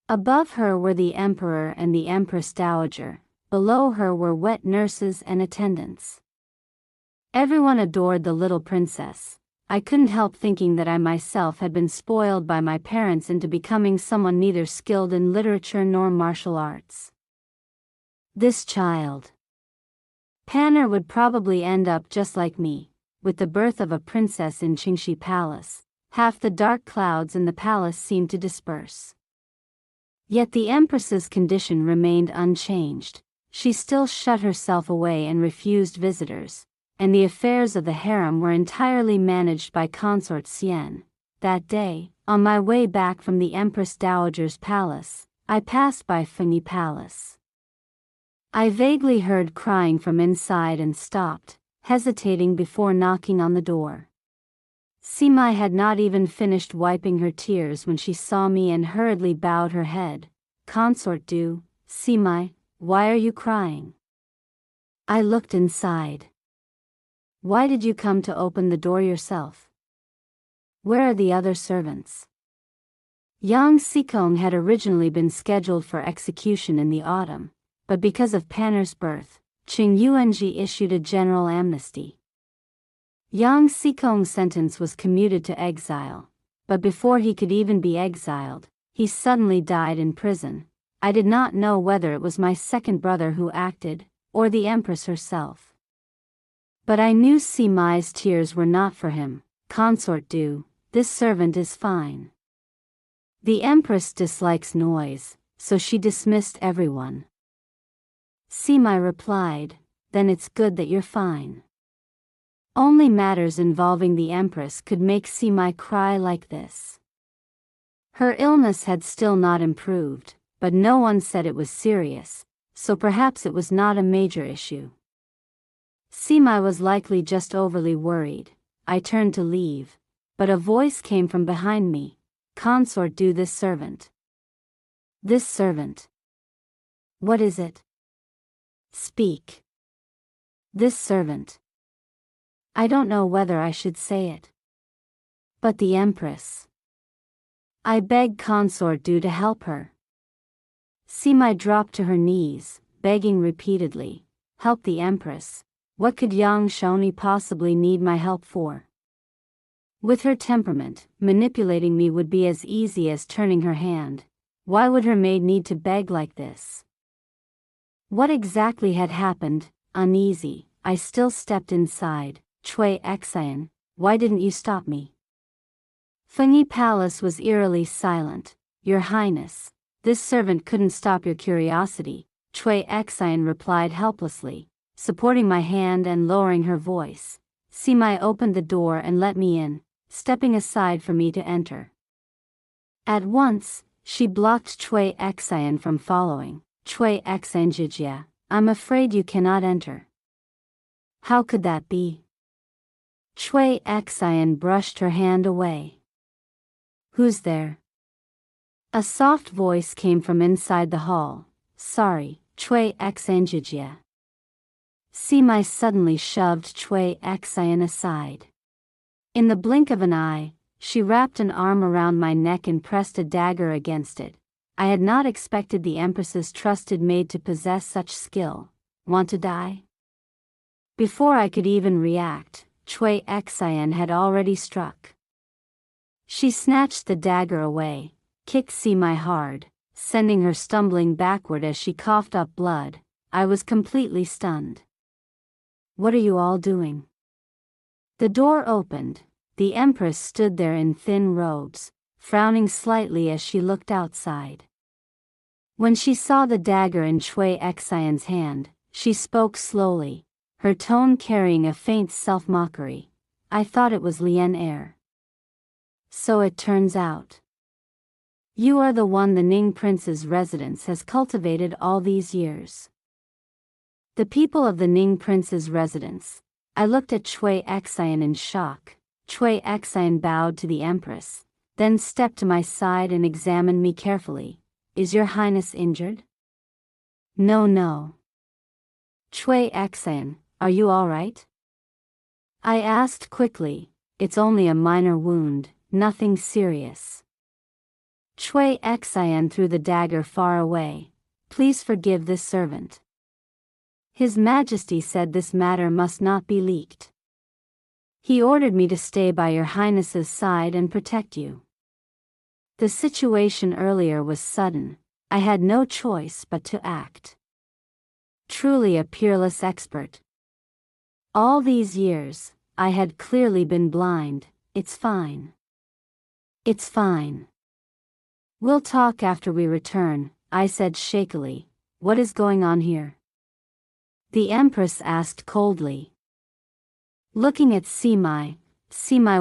A: Above her were the emperor and the empress dowager, below her were wet nurses and attendants. Everyone adored the little princess. I couldn't help thinking that I myself had been spoiled by my parents into becoming someone neither skilled in literature nor martial arts. This child, Panner, would probably end up just like me. With the birth of a princess in Qingxi Palace, half the dark clouds in the palace seemed to disperse. Yet the empress's condition remained unchanged. She still shut herself away and refused visitors, and the affairs of the harem were entirely managed by consort Xian. That day, on my way back from the Empress Dowager's palace, I passed by Fengyi Palace. I vaguely heard crying from inside and stopped, hesitating before knocking on the door. Simai had not even finished wiping her tears when she saw me and hurriedly bowed her head. Consort Du, Simai, why are you crying? I looked inside. Why did you come to open the door yourself? Where are the other servants? Yang Sikong had originally been scheduled for execution in the autumn, but because of Panner's birth, Qing Yuanji issued a general amnesty. Yang Sikong's sentence was commuted to exile, but before he could even be exiled, he suddenly died in prison. I did not know whether it was my second brother who acted, or the Empress herself. But I knew Simai's tears were not for him. Consort Du, this servant is fine. The Empress dislikes noise, so she dismissed everyone. Simai replied, then it's good that you're fine. Only matters involving the Empress could make Simai cry like this. Her illness had still not improved, but no one said it was serious, so perhaps it was not a major issue. Simai was likely just overly worried. I turned to leave, but a voice came from behind me. Consort Du, this servant. This servant. What is it? Speak. This servant. I don't know whether I should say it. But the Empress. I begged Consort Du to help her. Simai dropped to her knees, begging repeatedly, help the Empress. What could Yang Shoni possibly need my help for? With her temperament, manipulating me would be as easy as turning her hand. Why would her maid need to beg like this? What exactly had happened? Uneasy, I still stepped inside. Chui Xian, why didn't you stop me? Fengyi Palace was eerily silent. Your Highness, this servant couldn't stop your curiosity, Chui Xian replied helplessly, supporting my hand and lowering her voice. Simai opened the door and let me in, stepping aside for me to enter. At once, she blocked Chui Xian from following. Chui Xian Jijia, I'm afraid you cannot enter. How could that be? Chui Xian brushed her hand away. Who's there? A soft voice came from inside the hall. Sorry, Chui Xian Jijia. Simai suddenly shoved Chui Xian aside. In the blink of an eye, she wrapped an arm around my neck and pressed a dagger against it. I had not expected the Empress's trusted maid to possess such skill. Want to die? Before I could even react, Chui Xian had already struck. She snatched the dagger away, kicked Simai hard, sending her stumbling backward as she coughed up blood. I was completely stunned. What are you all doing? The door opened. The Empress stood there in thin robes, frowning slightly as she looked outside. When she saw the dagger in Chui Xian's hand, she spoke slowly, her tone carrying a faint self-mockery. I thought it was Lian Er. So it turns out. You are the one the Ning Prince's residence has cultivated all these years. The people of the Ning Prince's residence. I looked at Chui Xian in shock. Chui Xian bowed to the Empress, then stepped to my side and examined me carefully. Is your Highness injured? No. Chui Xian, are you all right? I asked quickly. It's only a minor wound, nothing serious. Chui Xian threw the dagger far away. Please forgive this servant. His Majesty said this matter must not be leaked. He ordered me to stay by your Highness's side and protect you. The situation earlier was sudden. I had no choice but to act. Truly a peerless expert. All these years, I had clearly been blind. It's fine. It's fine. We'll talk after we return, I said shakily. What is going on here? The Empress asked coldly. Looking at Simai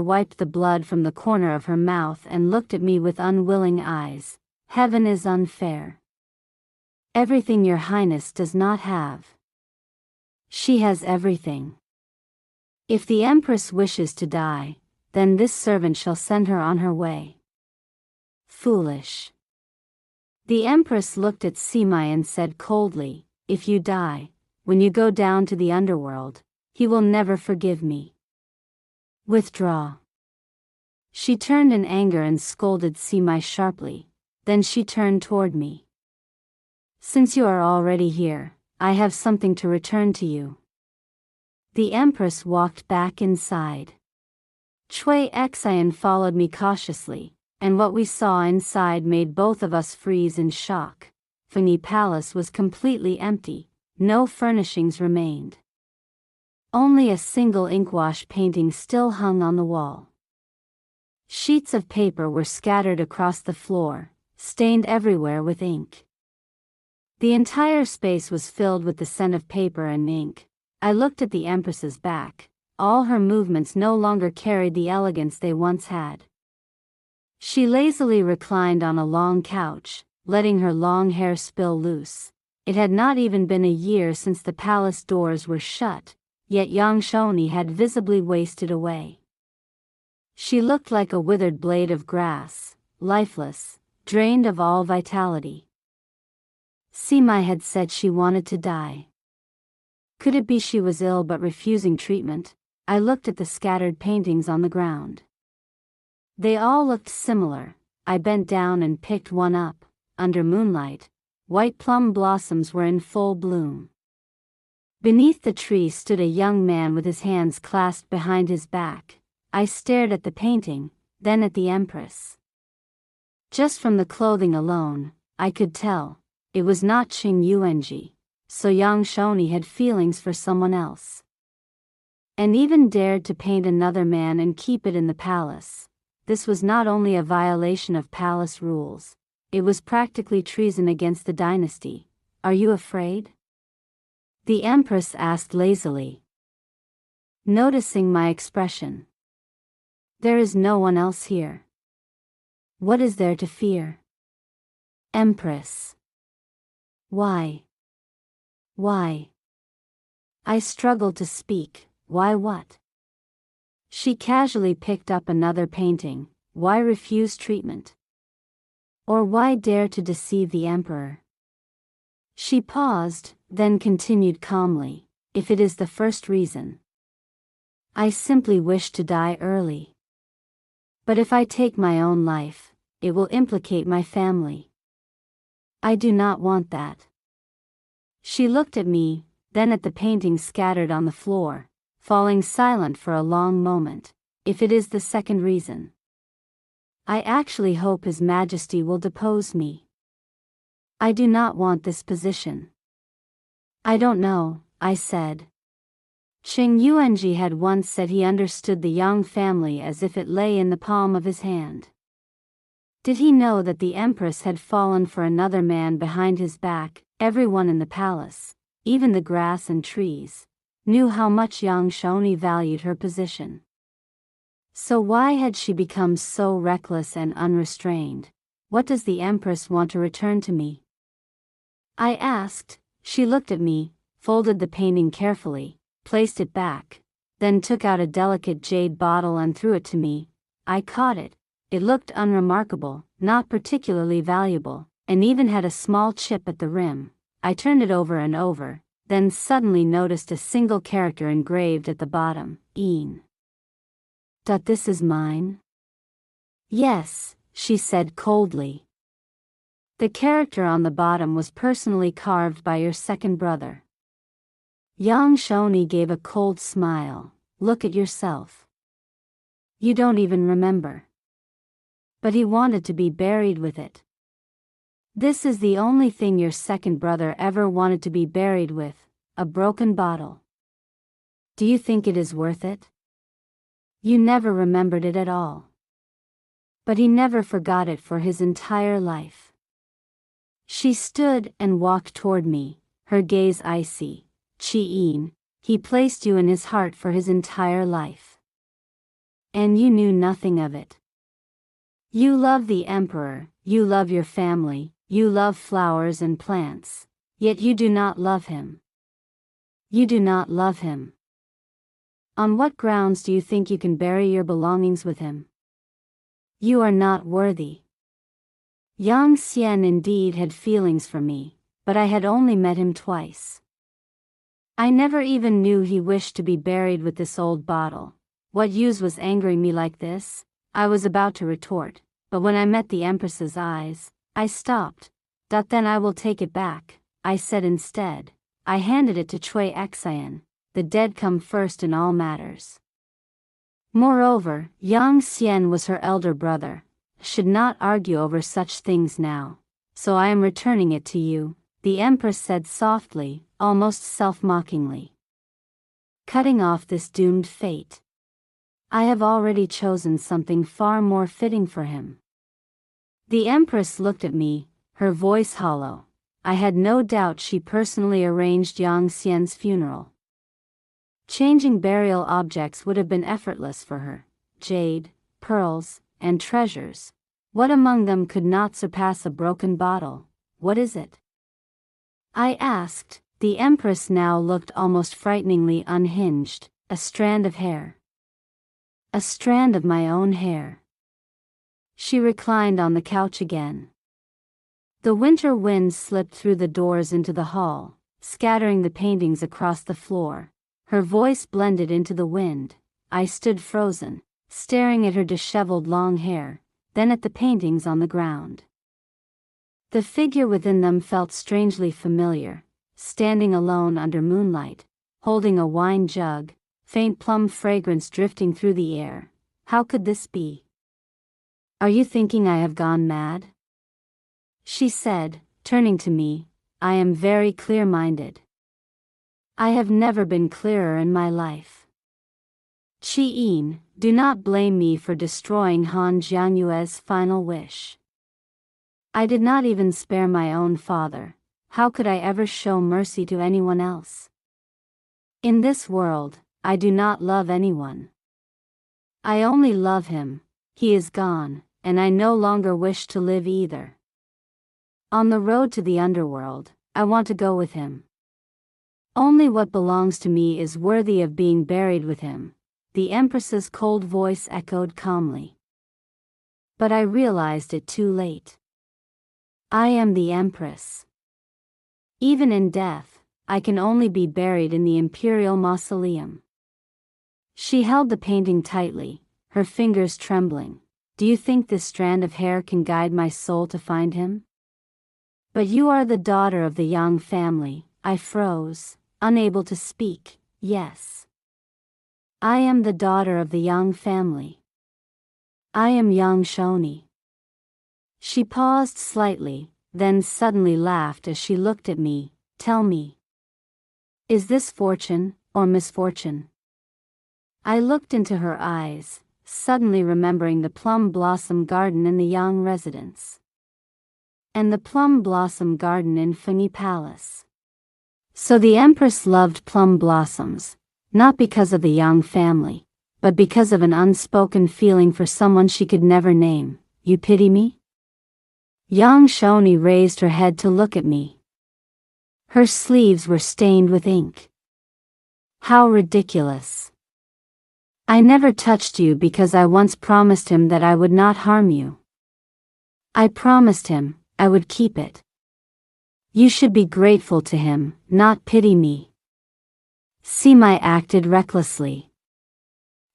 A: wiped the blood from the corner of her mouth and looked at me with unwilling eyes. Heaven is unfair. Everything your Highness does not have. She has everything. If the Empress wishes to die, then this servant shall send her on her way. Foolish. The Empress looked at Simai and said coldly, if you die, when you go down to the underworld, he will never forgive me. Withdraw. She turned in anger and scolded Sima sharply. Then she turned toward me. Since you are already here, I have something to return to you. The Empress walked back inside. Cui Xian followed me cautiously, and what we saw inside made both of us freeze in shock. Fengyi Palace was completely empty, no furnishings remained. Only a single inkwash painting still hung on the wall. Sheets of paper were scattered across the floor, stained everywhere with ink. The entire space was filled with the scent of paper and ink. I looked at the Empress's back. All her movements no longer carried the elegance they once had. She lazily reclined on a long couch, letting her long hair spill loose. It had not even been a year since the palace doors were shut, yet Yang Shoni had visibly wasted away. She looked like a withered blade of grass, lifeless, drained of all vitality. Sima had said she wanted to die. Could it be she was ill but refusing treatment? I looked at the scattered paintings on the ground. They all looked similar. I bent down and picked one up. Under moonlight, white plum blossoms were in full bloom. Beneath the tree stood a young man with his hands clasped behind his back. I stared at the painting, then at the Empress. Just from the clothing alone, I could tell, it was not Qing Yuanji, so Yang Shoni had feelings for someone else. And even dared to paint another man and keep it in the palace. This was not only a violation of palace rules, it was practically treason against the dynasty. Are you afraid? The Empress asked lazily, noticing my expression. There is no one else here. What is there to fear? Empress. Why? Why? I struggled to speak. Why what? She casually picked up another painting. Why refuse treatment? Or why dare to deceive the emperor? She paused, then continued calmly, if it is the first reason. I simply wish to die early. But if I take my own life, it will implicate my family. I do not want that. She looked at me, then at the paintings scattered on the floor, falling silent for a long moment. If it is the second reason, I actually hope His Majesty will depose me. I do not want this position. I don't know, I said. Qing Yuanji had once said he understood the Yang family as if it lay in the palm of his hand. Did he know that the Empress had fallen for another man behind his back? Everyone in the palace, even the grass and trees, knew how much Yang Shoni valued her position. So why had she become so reckless and unrestrained? What does the Empress want to return to me? I asked. She looked at me, folded the painting carefully, placed it back, then took out a delicate jade bottle and threw it to me. I caught it. It looked unremarkable, not particularly valuable, and even had a small chip at the rim. I turned it over and over, then suddenly noticed a single character engraved at the bottom, Een. This is mine? Yes, she said coldly. The character on the bottom was personally carved by your second brother. Yang Shoni gave a cold smile. Look at yourself. You don't even remember. But he wanted to be buried with it. This is the only thing your second brother ever wanted to be buried with, a broken bottle. Do you think it is worth it? You never remembered it at all. But he never forgot it for his entire life. She stood and walked toward me, her gaze icy. Qi-Een, he placed you in his heart for his entire life. And you knew nothing of it. You love the emperor, you love your family, you love flowers and plants, yet you do not love him. You do not love him. On what grounds do you think you can bury your belongings with him? You are not worthy. Yang Xian indeed had feelings for me, but I had only met him twice. I never even knew he wished to be buried with this old bottle. What use was angering me like this? I was about to retort, but when I met the Empress's eyes, I stopped. Then I will take it back, I said instead. I handed it to Cui Xian. The dead come first in all matters. Moreover, Yang Xian was her elder brother. Should not argue over such things now. So I am returning it to you, the Empress said softly, almost self-mockingly. Cutting off this doomed fate. I have already chosen something far more fitting for him. The Empress looked at me, her voice hollow. I had no doubt she personally arranged Yang Xian's funeral. Changing burial objects would have been effortless for her. Jade, pearls, and treasures. What among them could not surpass a broken bottle? What is it? I asked. The Empress now looked almost frighteningly unhinged. A strand of hair. A strand of my own hair. She reclined on the couch again. The winter wind slipped through the doors into the hall, scattering the paintings across the floor. Her voice blended into the wind. I stood frozen, staring at her disheveled long hair, then at the paintings on the ground. The figure within them felt strangely familiar, standing alone under moonlight, holding a wine jug, faint plum fragrance drifting through the air. How could this be? Are you thinking I have gone mad? She said, turning to me. I am very clear-minded. I have never been clearer in my life. Qi Yin, do not blame me for destroying Han Jianyue's final wish. I did not even spare my own father. How could I ever show mercy to anyone else? In this world, I do not love anyone. I only love him. He is gone, and I no longer wish to live either. On the road to the underworld, I want to go with him. Only what belongs to me is worthy of being buried with him, the Empress's cold voice echoed calmly. But I realized it too late. I am the Empress. Even in death, I can only be buried in the imperial mausoleum. She held the painting tightly, her fingers trembling. Do you think this strand of hair can guide my soul to find him? But you are the daughter of the Yang family. I froze, unable to speak. Yes. I am the daughter of the Yang family. I am Yang Shoni. She paused slightly, then suddenly laughed as she looked at me. Tell me. Is this fortune, or misfortune? I looked into her eyes, suddenly remembering the plum blossom garden in the Yang residence. And the plum blossom garden in Fengyi Palace. So the Empress loved plum blossoms, not because of the Yang family, but because of an unspoken feeling for someone she could never name. You pity me? Yang Shoni raised her head to look at me. Her sleeves were stained with ink. How ridiculous. I never touched you because I once promised him that I would not harm you. I promised him I would keep it. You should be grateful to him, not pity me. Sima acted recklessly.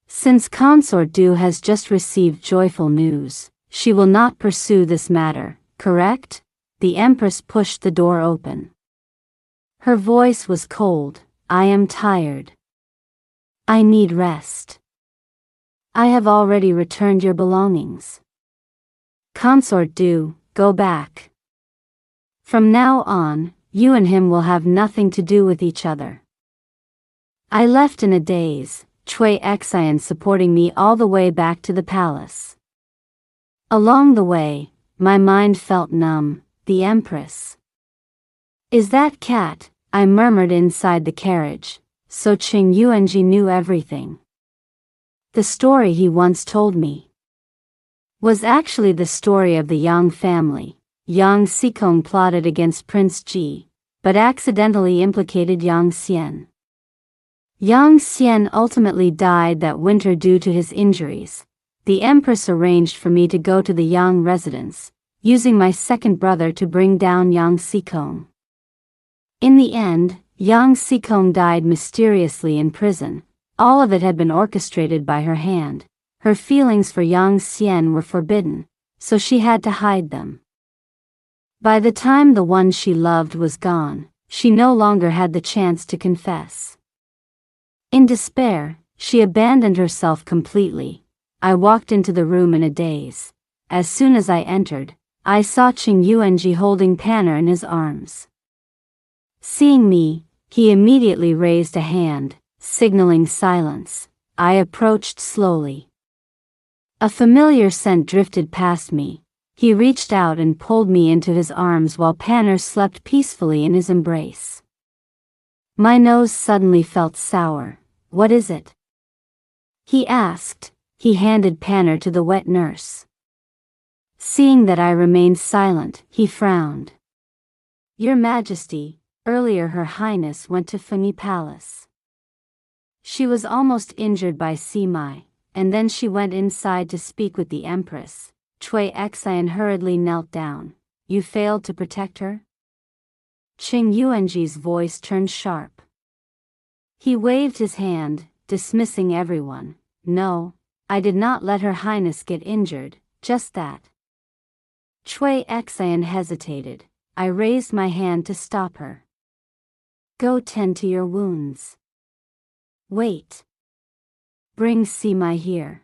A: Since Consort Du has just received joyful news, she will not pursue this matter, correct? The Empress pushed the door open. Her voice was cold. I am tired. I need rest. I have already returned your belongings. Consort Du, go back. From now on, you and him will have nothing to do with each other. I left in a daze, Cui Xian supporting me all the way back to the palace. Along the way, my mind felt numb. The Empress. Is that cat? I murmured inside the carriage. So Qing Yuanji knew everything. The story he once told me was actually the story of the Yang family. Yang Xikong plotted against Prince Ji, but accidentally implicated Yang Xian. Yang Xian ultimately died that winter due to his injuries. The Empress arranged for me to go to the Yang residence, using my second brother to bring down Yang Xikong. In the end, Yang Xikong died mysteriously in prison. All of it had been orchestrated by her hand. Her feelings for Yang Xian were forbidden, so she had to hide them. By the time the one she loved was gone, she no longer had the chance to confess. In despair, she abandoned herself completely. I walked into the room in a daze. As soon as I entered, I saw Qing Yuanji holding Panner in his arms. Seeing me, he immediately raised a hand, signaling silence. I approached slowly. A familiar scent drifted past me. He reached out and pulled me into his arms while Panner slept peacefully in his embrace. My nose suddenly felt sour. "What is it?" he asked. He handed Panner to the wet nurse. Seeing that I remained silent, he frowned. "Your Majesty, earlier Her Highness went to Fengyi Palace. She was almost injured by Sima, and then she went inside to speak with the Empress." Cui Xian hurriedly knelt down. "You failed to protect her?" Qing Yuanji's voice turned sharp. He waved his hand, dismissing everyone. "No, I did not let Her Highness get injured, just that." Cui Xian hesitated. I raised my hand to stop her. "Go tend to your wounds. Wait. Bring Sima here."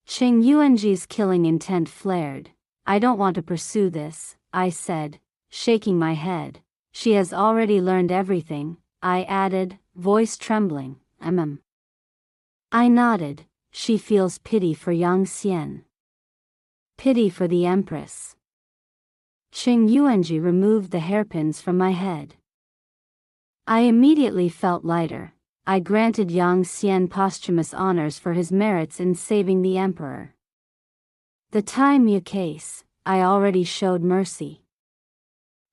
A: Qing Yuanji's killing intent flared. "I don't want to pursue this," I said, shaking my head. "She has already learned everything," I added, voice trembling. I nodded. "She feels pity for Yang Xian. Pity for the Empress." Qing Yuanji removed the hairpins from my head. I immediately felt lighter. I granted Yang Xian posthumous honors for his merits in saving the emperor. The Tai Mu case, I already showed mercy.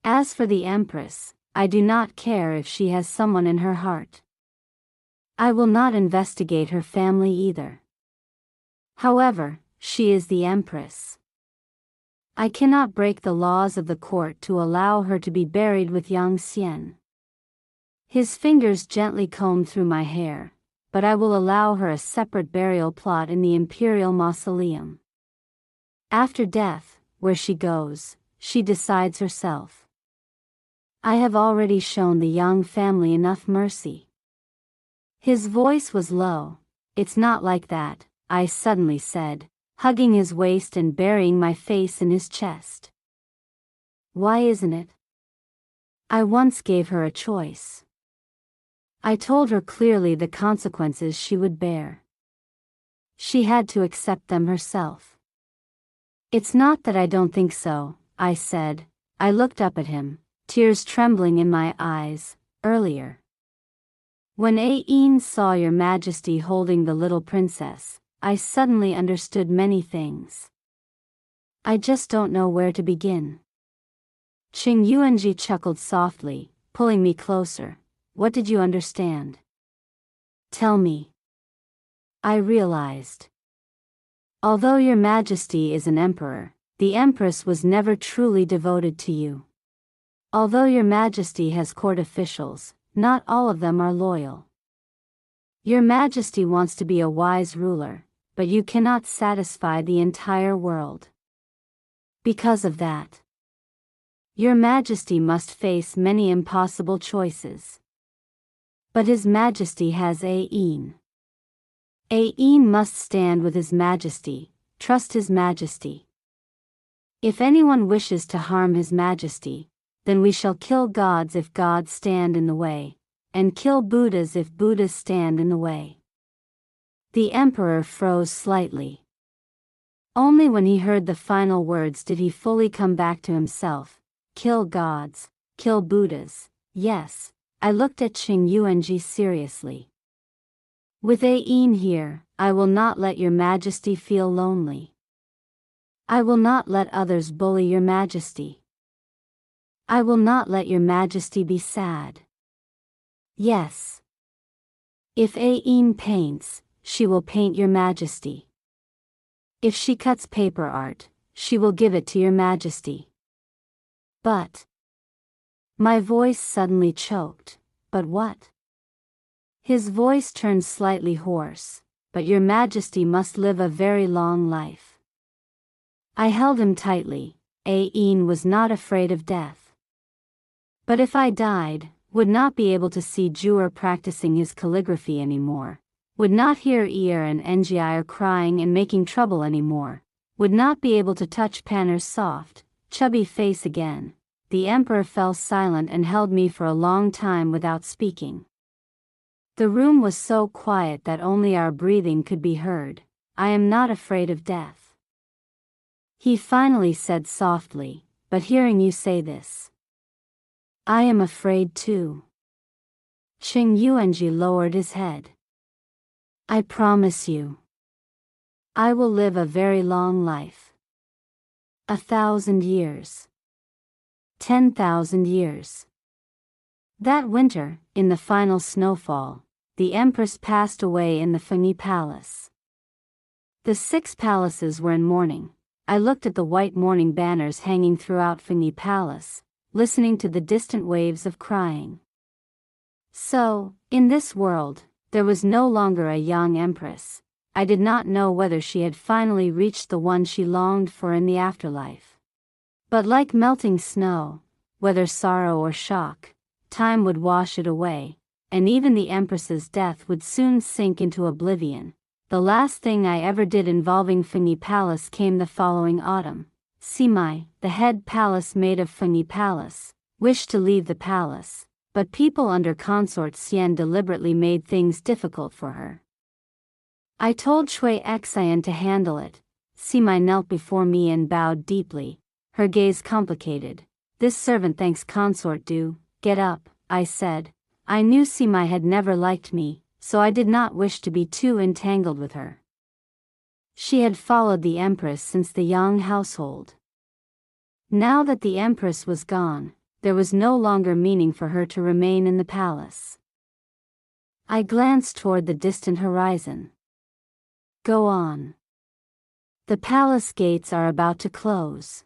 A: As for the Empress, I do not care if she has someone in her heart. I will not investigate her family either. However, she is the Empress. I cannot break the laws of the court to allow her to be buried with Yang Xian. His fingers gently combed through my hair, but I will allow her a separate burial plot in the Imperial Mausoleum. After death, where she goes, she decides herself. I have already shown the Yang family enough mercy." His voice was low. "It's not like that," I suddenly said, hugging his waist and burying my face in his chest. "Why isn't it? I once gave her a choice. I told her clearly the consequences she would bear. She had to accept them herself." "It's not that I don't think so," I said. I looked up at him, tears trembling in my eyes. "Earlier, when Ain saw your Majesty holding the little princess, I suddenly understood many things. I just don't know where to begin." Qing Yuanji chuckled softly, pulling me closer. "What did you understand? Tell me." I realized. Although your Majesty is an emperor, the Empress was never truly devoted to you. Although your Majesty has court officials, not all of them are loyal. Your Majesty wants to be a wise ruler, but you cannot satisfy the entire world. Because of that, your Majesty must face many impossible choices. But His Majesty has Ain. Ain must stand with His Majesty, trust His Majesty. If anyone wishes to harm His Majesty, then we shall kill gods if gods stand in the way, and kill Buddhas if Buddhas stand in the way." The emperor froze slightly. Only when he heard the final words did he fully come back to himself. "Kill gods, kill Buddhas, yes." I looked at Qing Yuanji seriously. "With Ain here, I will not let your Majesty feel lonely. I will not let others bully your Majesty. I will not let your Majesty be sad. Yes. If Ain paints, she will paint your Majesty. If she cuts paper art, she will give it to your Majesty. But..." My voice suddenly choked. "But what?" His voice turned slightly hoarse. but your majesty must live a very long life." I held him tightly. Ain was not afraid of death. But if I died, would not be able to see Jur practicing his calligraphy anymore, would not hear Eir and Engiir crying and making trouble anymore, would not be able to touch Panar's soft, chubby face again. The emperor fell silent and held me for a long time without speaking. The room was so quiet that only our breathing could be heard. "I am not afraid of death," he finally said softly, "but hearing you say this, I am afraid too." Qing Yuanji lowered his head. "I promise you, I will live a very long life. 1,000 years. 10,000 years." That winter, in the final snowfall, the empress passed away in the Fengyi Palace. The 6 palaces were in mourning. I looked at the white mourning banners hanging throughout Fengyi Palace, listening to the distant waves of crying. So, in this world, there was no longer a young empress. I did not know whether she had finally reached the one she longed for in the afterlife. But like melting snow, whether sorrow or shock, time would wash it away, and even the empress's death would soon sink into oblivion. The last thing I ever did involving Fengyi Palace came the following autumn. Simai, the head palace maid of Fengyi Palace, wished to leave the palace, but people under Consort Xian deliberately made things difficult for her. I told Cui Xian to handle it. Simai knelt before me and bowed deeply, her gaze complicated. "This servant thanks Consort Du." "Get up," I said. I knew Simai had never liked me, so I did not wish to be too entangled with her. She had followed the empress since the Yang household. Now that the empress was gone, there was no longer meaning for her to remain in the palace. I glanced toward the distant horizon. "Go on. The palace gates are about to close.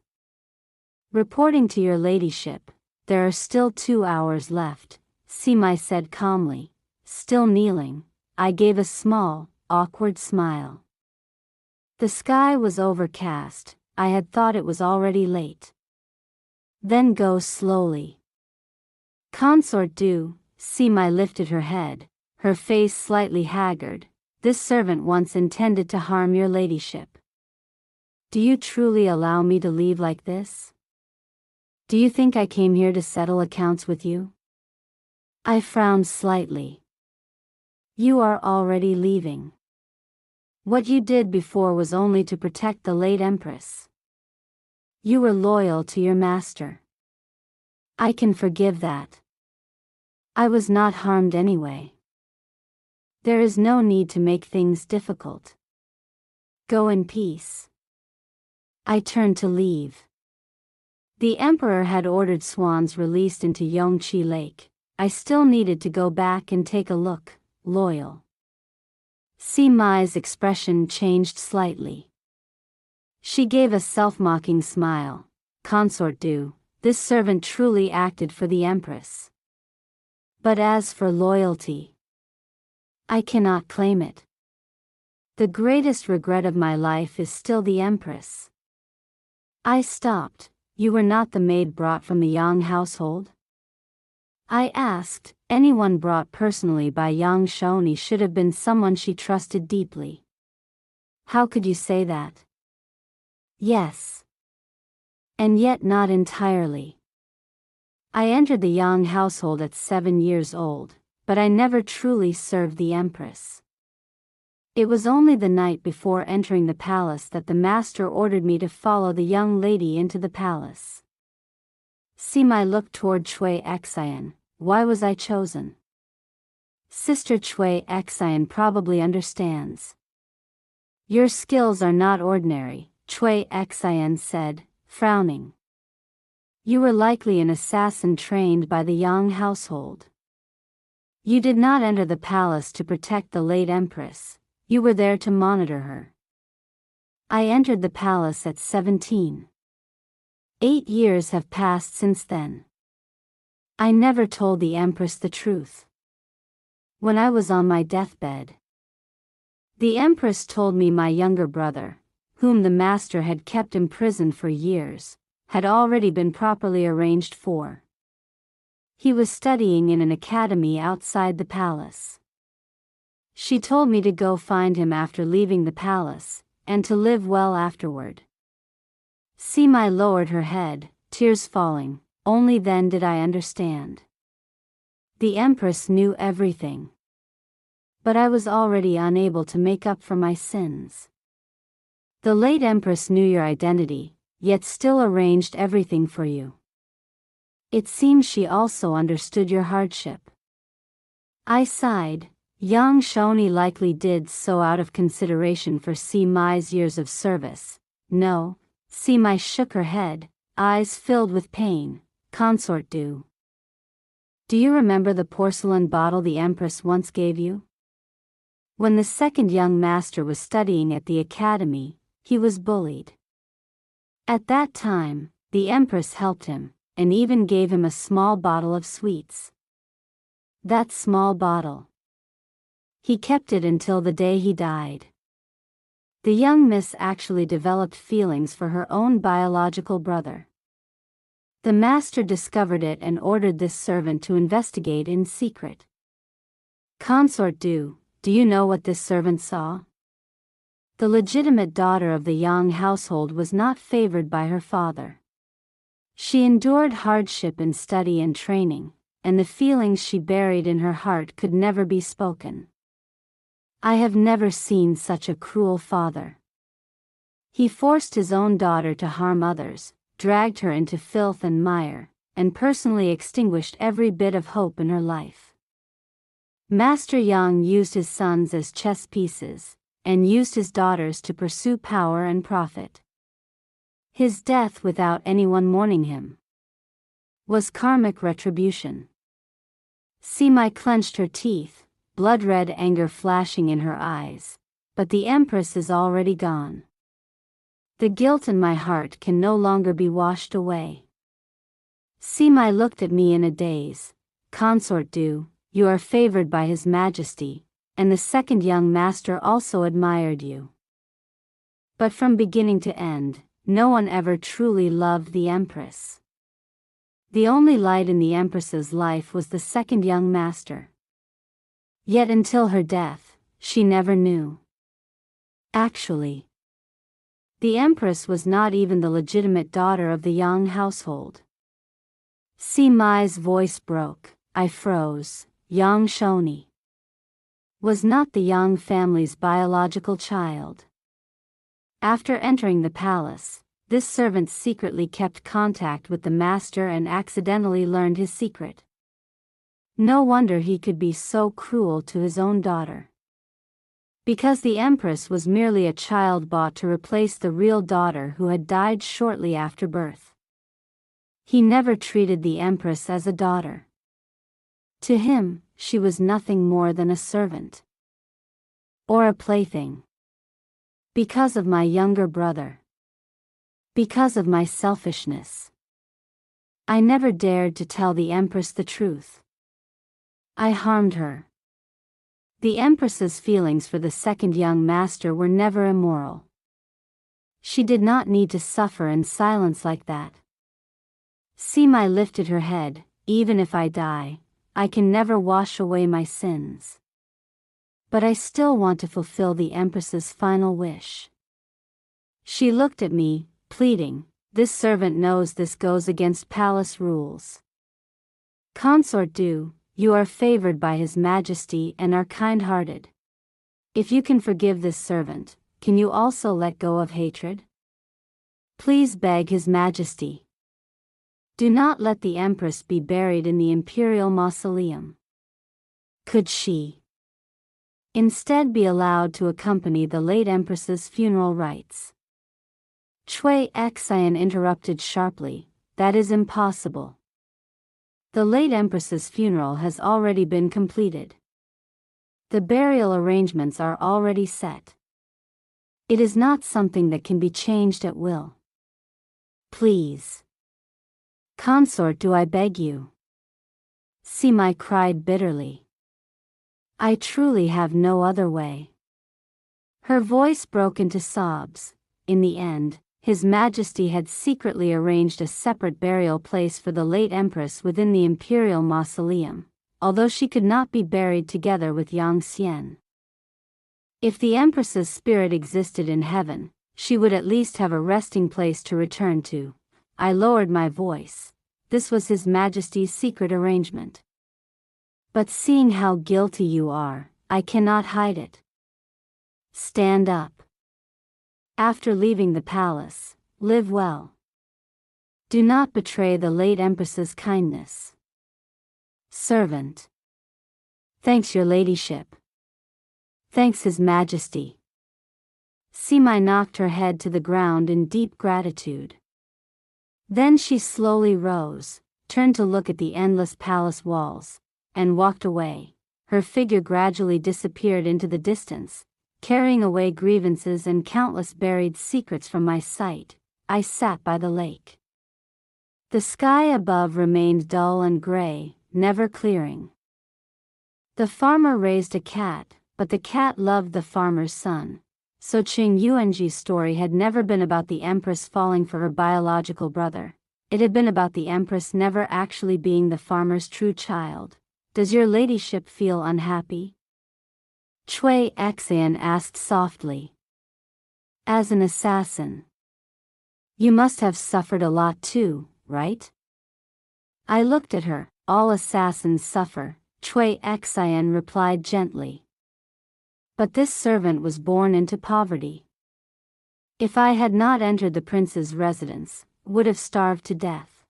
A: Reporting to your ladyship, there are still 2 hours left," Simai said calmly. Still kneeling, I gave a small, awkward smile. The sky was overcast. I had thought it was already late. "Then go slowly." "Consort Du," Simai lifted her head, her face slightly haggard. "This servant once intended to harm your ladyship. Do you truly allow me to leave like this? Do you think I came here to settle accounts with you?" I frowned slightly. "You are already leaving. What you did before was only to protect the late empress. You were loyal to your master. I can forgive that. I was not harmed anyway. There is no need to make things difficult. Go in peace." I turned to leave. The emperor had ordered swans released into Yongqi Lake. I still needed to go back and take a look. Loyal. Simai's expression changed slightly. She gave a self-mocking smile. "Consort Du, this servant truly acted for the empress. But as for loyalty, I cannot claim it. The greatest regret of my life is still the empress." I stopped. "You were not the maid brought from the Yang household?" I asked. Anyone brought personally by Yang Shoni should have been someone she trusted deeply. "How could you say that?" "Yes. And yet not entirely. I entered the Yang household at 7 years old, but I never truly served the empress. It was only the night before entering the palace that the master ordered me to follow the young lady into the palace." Simai looked toward Cui Xian. "Why was I chosen?" "Sister Cui Xian probably understands. Your skills are not ordinary," Cui Xian said, frowning. "You were likely an assassin trained by the Yang household. You did not enter the palace to protect the late empress. You were there to monitor her." I entered the palace at 17. 8 years have passed since then. I never told the empress the truth. When I was on my deathbed, The empress told me my younger brother, whom the master had kept imprisoned for years, had already been properly arranged for. He was studying in an academy outside the palace. She told me to go find him after leaving the palace, and to live well afterward. Sima lowered her head, tears falling. Only then did I understand. The empress knew everything. But I was already unable to make up for my sins. The late empress knew your identity, yet still arranged everything for you. It seems she also understood your hardship. I sighed. Young Shoni likely did so out of consideration for Simai's years of service. No, Simai shook her head, eyes filled with pain. Consort Do you remember the porcelain bottle the empress once gave you? When the second young master was studying at the academy, he was bullied. At that time, the empress helped him, and even gave him a small bottle of sweets. That small bottle. He kept it until the day he died. The young miss actually developed feelings for her own biological brother. The master discovered it and ordered this servant to investigate in secret. Consort Do you know what this servant saw? The legitimate daughter of the Yang household was not favored by her father. She endured hardship in study and training, and the feelings she buried in her heart could never be spoken. I have never seen such a cruel father. He forced his own daughter to harm others, dragged her into filth and mire, and personally extinguished every bit of hope in her life. Master Yang used his sons as chess pieces, and used his daughters to pursue power and profit. His death without anyone mourning him was karmic retribution. Simai clenched her teeth, blood-red anger flashing in her eyes, but the empress is already gone. The guilt in my heart can no longer be washed away. Simai looked at me in a daze. Consort Do, you are favored by His Majesty, and the second young master also admired you. But from beginning to end, no one ever truly loved the empress. The only light in the empress's life was the second young master. Yet until her death, she never knew. Actually, the empress was not even the legitimate daughter of the Yang household. Simai's voice broke. I froze. Yang Shoni was not the Yang family's biological child. After entering the palace, this servant secretly kept contact with the master and accidentally learned his secret. No wonder he could be so cruel to his own daughter. Because the empress was merely a child bought to replace the real daughter who had died shortly after birth. He never treated the empress as a daughter. To him, she was nothing more than a servant. Or a plaything. Because of my younger brother. Because of my selfishness. I never dared to tell the empress the truth. I harmed her. The empress's feelings for the second young master were never immoral. She did not need to suffer in silence like that. Simai lifted her head. Even if I die, I can never wash away my sins. But I still want to fulfill the empress's final wish. She looked at me, pleading. This servant knows this goes against palace rules. Consort Do, you are favored by His Majesty and are kind-hearted. If you can forgive this servant, can you also let go of hatred? Please beg His Majesty. Do not let the empress be buried in the imperial mausoleum. Could she instead be allowed to accompany the late empress's funeral rites? Chui Xian interrupted sharply. That is impossible. The late empress's funeral has already been completed. The burial arrangements are already set. It is not something that can be changed at will. Please. Consort Do, I beg you. Simai cried bitterly. I truly have no other way. Her voice broke into sobs. In the end, His Majesty had secretly arranged a separate burial place for the late Empress within the imperial mausoleum, although she could not be buried together with Yang Xian. If the Empress's spirit existed in heaven, she would at least have a resting place to return to. I lowered my voice. This was His Majesty's secret arrangement. But seeing how guilty you are, I cannot hide it. Stand up. After leaving the palace, live well. Do not betray the late Empress's kindness. Servant. Thanks, your ladyship. Thanks, His Majesty. Sima knocked her head to the ground in deep gratitude. Then she slowly rose, turned to look at the endless palace walls, and walked away. Her figure gradually disappeared into the distance, carrying away grievances and countless buried secrets from my sight. I sat by the lake. The sky above remained dull and gray, never clearing. The farmer raised a cat, but the cat loved the farmer's son. So Qing Yuanji's story had never been about the Empress falling for her biological brother. It had been about the Empress never actually being the farmer's true child. Does your ladyship feel unhappy? Cui Xian asked softly. As an assassin, you must have suffered a lot too, right? I looked at her. All assassins suffer, Cui Xian replied gently. But this servant was born into poverty. If I had not entered the prince's residence, would have starved to death.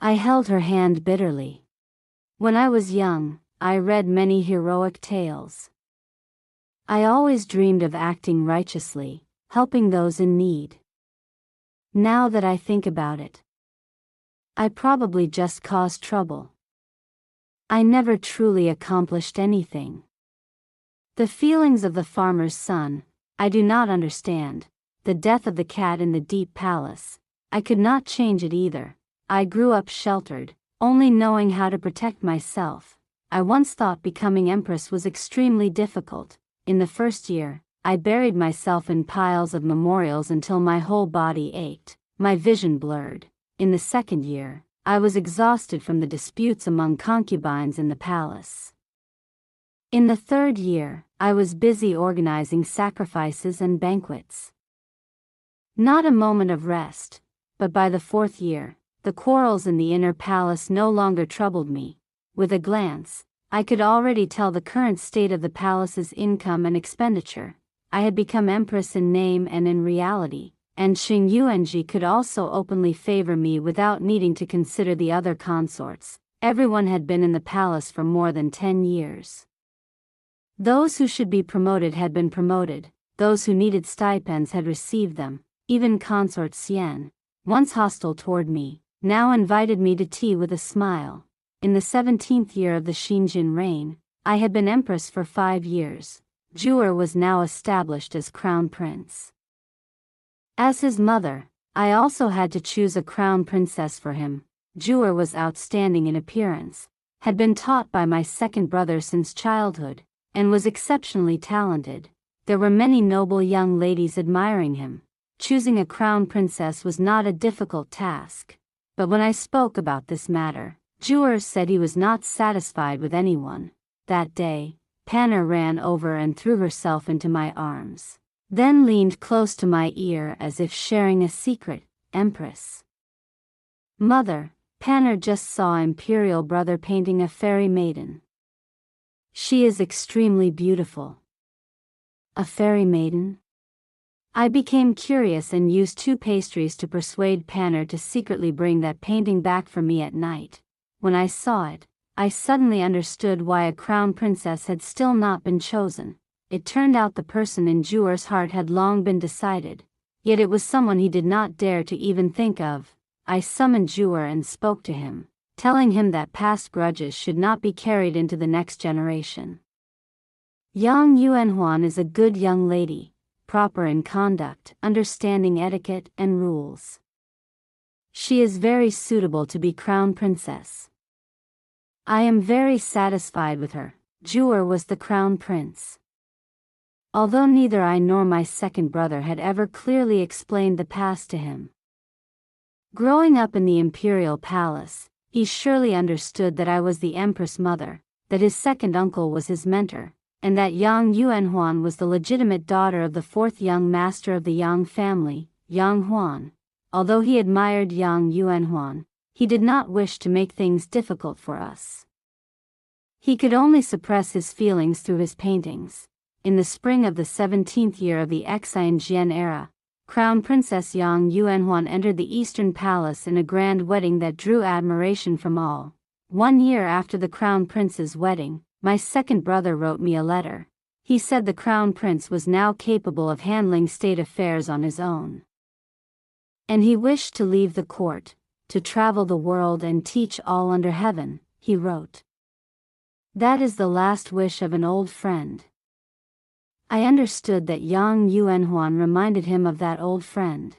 A: I held her hand bitterly. When I was young, I read many heroic tales. I always dreamed of acting righteously, helping those in need. Now that I think about it, I probably just caused trouble. I never truly accomplished anything. The feelings of the farmer's son, I do not understand. The death of the cat in the deep palace, I could not change it either. I grew up sheltered, only knowing how to protect myself. I once thought becoming empress was extremely difficult. In the first year, I buried myself in piles of memorials until my whole body ached, my vision blurred. In the second year, I was exhausted from the disputes among concubines in the palace. In the third year, I was busy organizing sacrifices and banquets. Not a moment of rest, but by the fourth year, the quarrels in the inner palace no longer troubled me. With a glance, I could already tell the current state of the palace's income and expenditure. I had become empress in name and in reality, and Qing Yuanji could also openly favor me without needing to consider the other consorts. Everyone had been in the palace for more than 10 years. Those who should be promoted had been promoted, those who needed stipends had received them. Even consort Xian, once hostile toward me, now invited me to tea with a smile. In the 17th year of the Xinjin reign, I had been empress for 5 years. Zhu'er was now established as crown prince. As his mother, I also had to choose a crown princess for him. Zhu'er was outstanding in appearance, had been taught by my second brother since childhood, and was exceptionally talented. There were many noble young ladies admiring him. Choosing a crown princess was not a difficult task. But when I spoke about this matter, Zhu'er said he was not satisfied with anyone. That day, Panner ran over and threw herself into my arms, then leaned close to my ear as if sharing a secret. Empress. Mother, Panner just saw Imperial brother painting a fairy maiden. She is extremely beautiful. A fairy maiden? I became curious and used 2 pastries to persuade Panner to secretly bring that painting back for me at night. When I saw it, I suddenly understood why a crown princess had still not been chosen. It turned out the person in Zhu'er's heart had long been decided, yet it was someone he did not dare to even think of. I summoned Zhu'er and spoke to him, telling him that past grudges should not be carried into the next generation. Yang Yuanhuan is a good young lady, proper in conduct, understanding etiquette and rules. She is very suitable to be crown princess. I am very satisfied with her. Zhu'er was the crown prince. although neither I nor my second brother had ever clearly explained the past to him. Growing up in the imperial palace, he surely understood that I was the empress mother, that his second uncle was his mentor, and that Yang Yuanhuan was the legitimate daughter of the fourth young master of the Yang family, Yang Huan. Although he admired Yang Yuanhuan, he did not wish to make things difficult for us. He could only suppress his feelings through his paintings. In the spring of the 17th year of the Xianjian era, Crown Princess Yang Yuanhuan entered the Eastern Palace in a grand wedding that drew admiration from all. 1 year after the Crown Prince's wedding, my second brother wrote me a letter. He said the Crown Prince was now capable of handling state affairs on his own, and he wished to leave the court, to travel the world and teach all under heaven, he wrote. That is the last wish of an old friend. I understood that Yang Yuanhuan reminded him of that old friend.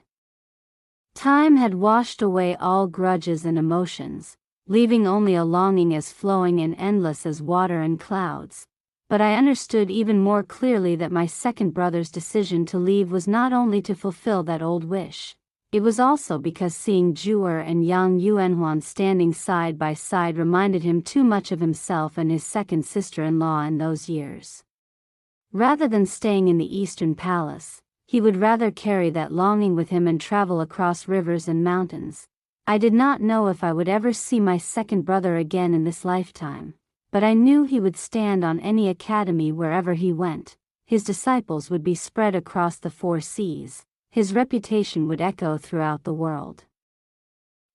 A: Time had washed away all grudges and emotions, leaving only a longing as flowing and endless as water and clouds. But I understood even more clearly that my second brother's decision to leave was not only to fulfill that old wish. It was also because seeing Zhu and Yang Yuanhuan standing side by side reminded him too much of himself and his second sister-in-law in those years. Rather than staying in the Eastern Palace, he would rather carry that longing with him and travel across rivers and mountains. I did not know if I would ever see my second brother again in this lifetime, but I knew he would stand on any academy wherever he went. His disciples would be spread across the 4 seas. His reputation would echo throughout the world.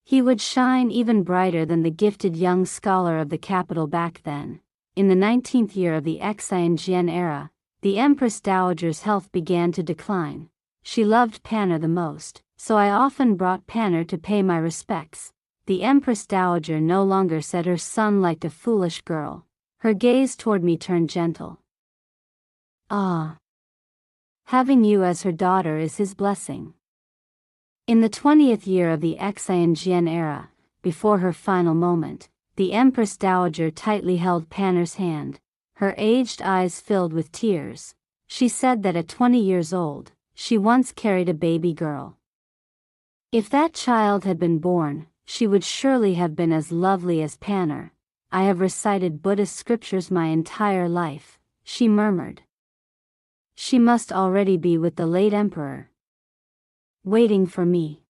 A: He would shine even brighter than the gifted young scholar of the capital back then. In the 19th year of the Xianjian era, the Empress Dowager's health began to decline. She loved Panner the most, so I often brought Panner to pay my respects. The Empress Dowager no longer said her son liked a foolish girl. Her gaze toward me turned gentle. Ah! Having you as her daughter is his blessing. In the 20th year of the Xianjian era, before her final moment, the Empress Dowager tightly held Panner's hand. Her aged eyes filled with tears. She said that at 20 years old, she once carried a baby girl. If that child had been born, she would surely have been as lovely as Panner. I have recited Buddhist scriptures my entire life, she murmured. She must already be with the late emperor, waiting for me.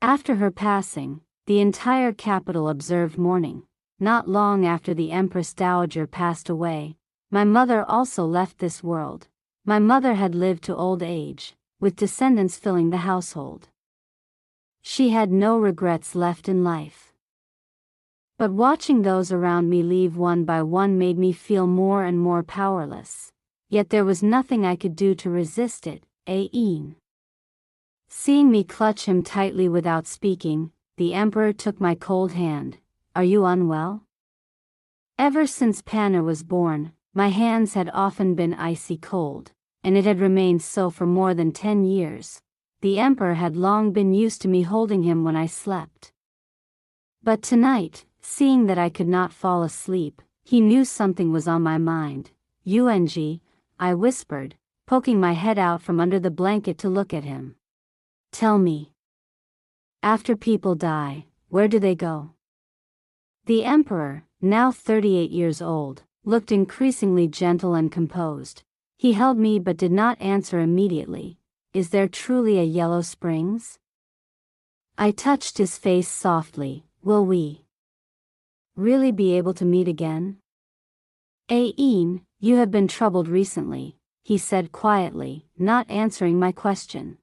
A: After her passing, the entire capital observed mourning. Not long after the Empress Dowager passed away, my mother also left this world. My mother had lived to old age, with descendants filling the household. She had no regrets left in life. But watching those around me leave one by one made me feel more and more powerless. Yet there was nothing I could do to resist it. Ain. Seeing me clutch him tightly without speaking, the emperor took my cold hand. Are you unwell? Ever since Panner was born, my hands had often been icy cold, and it had remained so for more than 10 years. The emperor had long been used to me holding him when I slept. But tonight, seeing that I could not fall asleep, he knew something was on my mind. Yuanji, I whispered, poking my head out from under the blanket to look at him. Tell me. After people die, where do they go? The emperor, now 38 years old, looked increasingly gentle and composed. He held me but did not answer immediately. Is there truly a Yellow Springs? I touched his face softly. Will we really be able to meet again? Ain, you have been troubled recently, he said quietly, not answering my question.